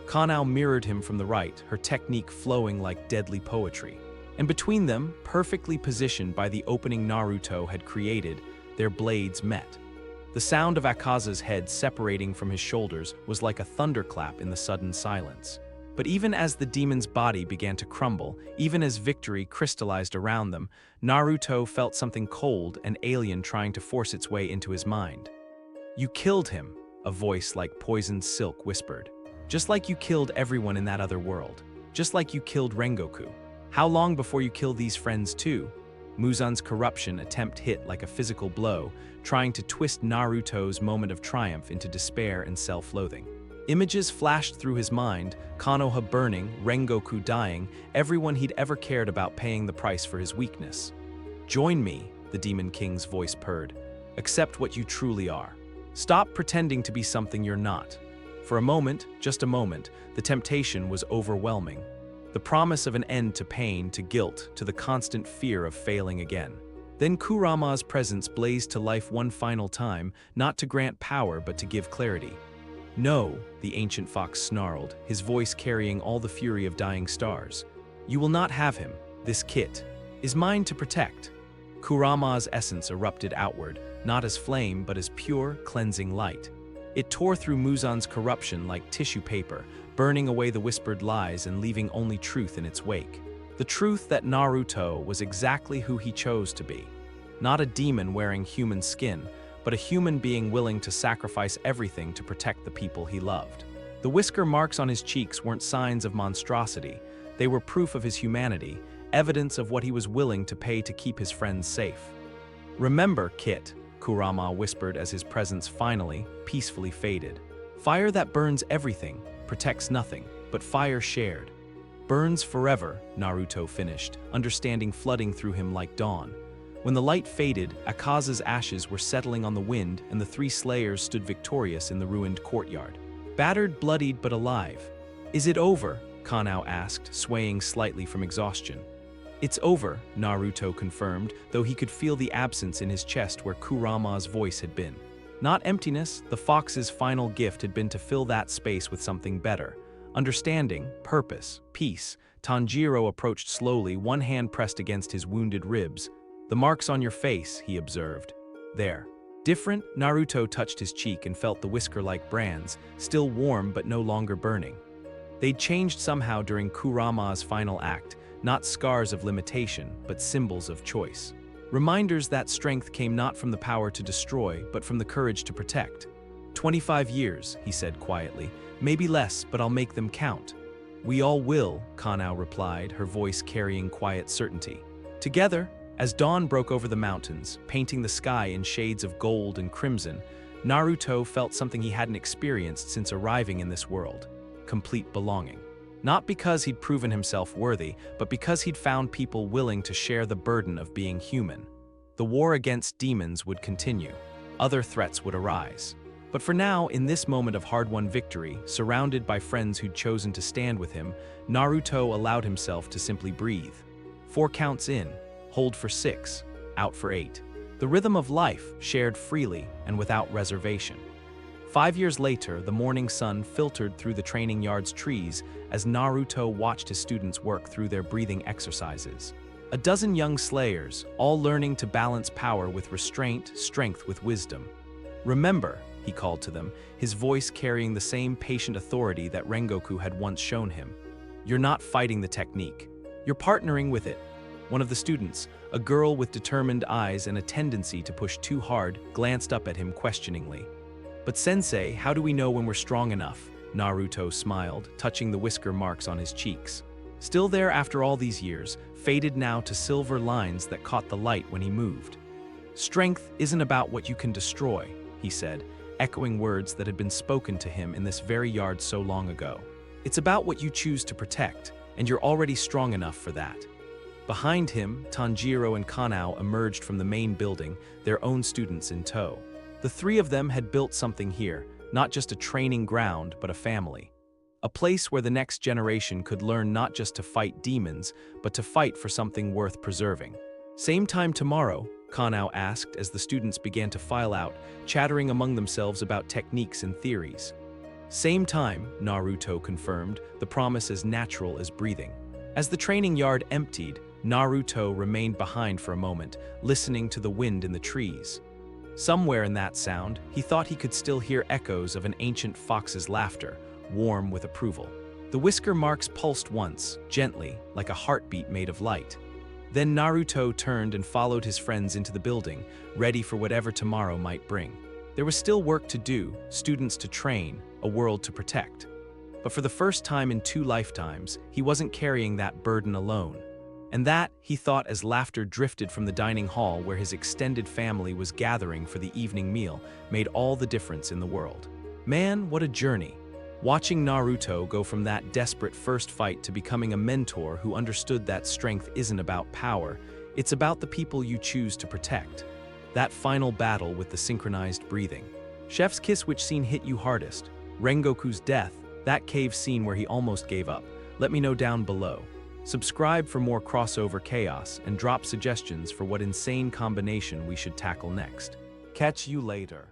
Kanao mirrored him from the right, her technique flowing like deadly poetry. And between them, perfectly positioned by the opening Naruto had created, their blades met. The sound of Akaza's head separating from his shoulders was like a thunderclap in the sudden silence. But even as the demon's body began to crumble, even as victory crystallized around them, Naruto felt something cold and alien trying to force its way into his mind. "You killed him," a voice like poisoned silk whispered. "Just like you killed everyone in that other world. Just like you killed Rengoku. How long before you kill these friends too?" Muzan's corruption attempt hit like a physical blow, trying to twist Naruto's moment of triumph into despair and self-loathing. Images flashed through his mind, Konoha burning, Rengoku dying, everyone he'd ever cared about paying the price for his weakness. "Join me," the Demon King's voice purred. "Accept what you truly are. Stop pretending to be something you're not." For a moment, just a moment, the temptation was overwhelming. The promise of an end to pain, to guilt, to the constant fear of failing again. Then Kurama's presence blazed to life one final time, not to grant power but to give clarity. "No," the ancient fox snarled, his voice carrying all the fury of dying stars. "You will not have him. This kit is mine to protect." Kurama's essence erupted outward, not as flame but as pure, cleansing light. It tore through Muzan's corruption like tissue paper, burning away the whispered lies and leaving only truth in its wake. The truth that Naruto was exactly who he chose to be. Not a demon wearing human skin, but a human being willing to sacrifice everything to protect the people he loved. The whisker marks on his cheeks weren't signs of monstrosity. They were proof of his humanity, evidence of what he was willing to pay to keep his friends safe. "Remember, Kit," Kurama whispered as his presence finally, peacefully faded. "Fire that burns everything, protects nothing, but fire shared burns forever," Naruto finished, understanding flooding through him like dawn. When the light faded, Akaza's ashes were settling on the wind and the three slayers stood victorious in the ruined courtyard. Battered, bloodied, but alive. "Is it over?" Kanao asked, swaying slightly from exhaustion. "It's over," Naruto confirmed, though he could feel the absence in his chest where Kurama's voice had been. Not emptiness, the fox's final gift had been to fill that space with something better. Understanding, purpose, peace. Tanjiro approached slowly, one hand pressed against his wounded ribs. "The marks on your face," he observed. "There." Different, Naruto touched his cheek and felt the whisker-like brands, still warm but no longer burning. They'd changed somehow during Kurama's final act, not scars of limitation, but symbols of choice. Reminders that strength came not from the power to destroy, but from the courage to protect. 25 years, he said quietly. "Maybe less, but I'll make them count." "We all will," Kanao replied, her voice carrying quiet certainty. Together, as dawn broke over the mountains, painting the sky in shades of gold and crimson, Naruto felt something he hadn't experienced since arriving in this world: complete belonging. Not because he'd proven himself worthy, but because he'd found people willing to share the burden of being human. The war against demons would continue. Other threats would arise. But for now, in this moment of hard-won victory, surrounded by friends who'd chosen to stand with him, Naruto allowed himself to simply breathe. 4 counts in, hold for 6, out for 8. The rhythm of life, shared freely and without reservation. 5 years later, the morning sun filtered through the training yard's trees as Naruto watched his students work through their breathing exercises. A dozen young slayers, all learning to balance power with restraint, strength with wisdom. "Remember," he called to them, his voice carrying the same patient authority that Rengoku had once shown him. "You're not fighting the technique. You're partnering with it." One of the students, a girl with determined eyes and a tendency to push too hard, glanced up at him questioningly. "But sensei, how do we know when we're strong enough?" Naruto smiled, touching the whisker marks on his cheeks. Still there after all these years, faded now to silver lines that caught the light when he moved. "Strength isn't about what you can destroy," he said, echoing words that had been spoken to him in this very yard so long ago. "It's about what you choose to protect, and you're already strong enough for that." Behind him, Tanjiro and Kanao emerged from the main building, their own students in tow. The three of them had built something here, not just a training ground, but a family. A place where the next generation could learn not just to fight demons, but to fight for something worth preserving. "Same time tomorrow?" Kanao asked as the students began to file out, chattering among themselves about techniques and theories. "Same time," Naruto confirmed, the promise as natural as breathing. As the training yard emptied, Naruto remained behind for a moment, listening to the wind in the trees. Somewhere in that sound, he thought he could still hear echoes of an ancient fox's laughter, warm with approval. The whisker marks pulsed once, gently, like a heartbeat made of light. Then Naruto turned and followed his friends into the building, ready for whatever tomorrow might bring. There was still work to do, students to train, a world to protect. But for the first time in 2 lifetimes, he wasn't carrying that burden alone. And that, he thought as laughter drifted from the dining hall where his extended family was gathering for the evening meal, made all the difference in the world. Man, what a journey. Watching Naruto go from that desperate first fight to becoming a mentor who understood that strength isn't about power, it's about the people you choose to protect. That final battle with the synchronized breathing. Chef's kiss, which scene hit you hardest? Rengoku's death, that cave scene where he almost gave up. Let me know down below. Subscribe for more crossover chaos and drop suggestions for what insane combination we should tackle next. Catch you later.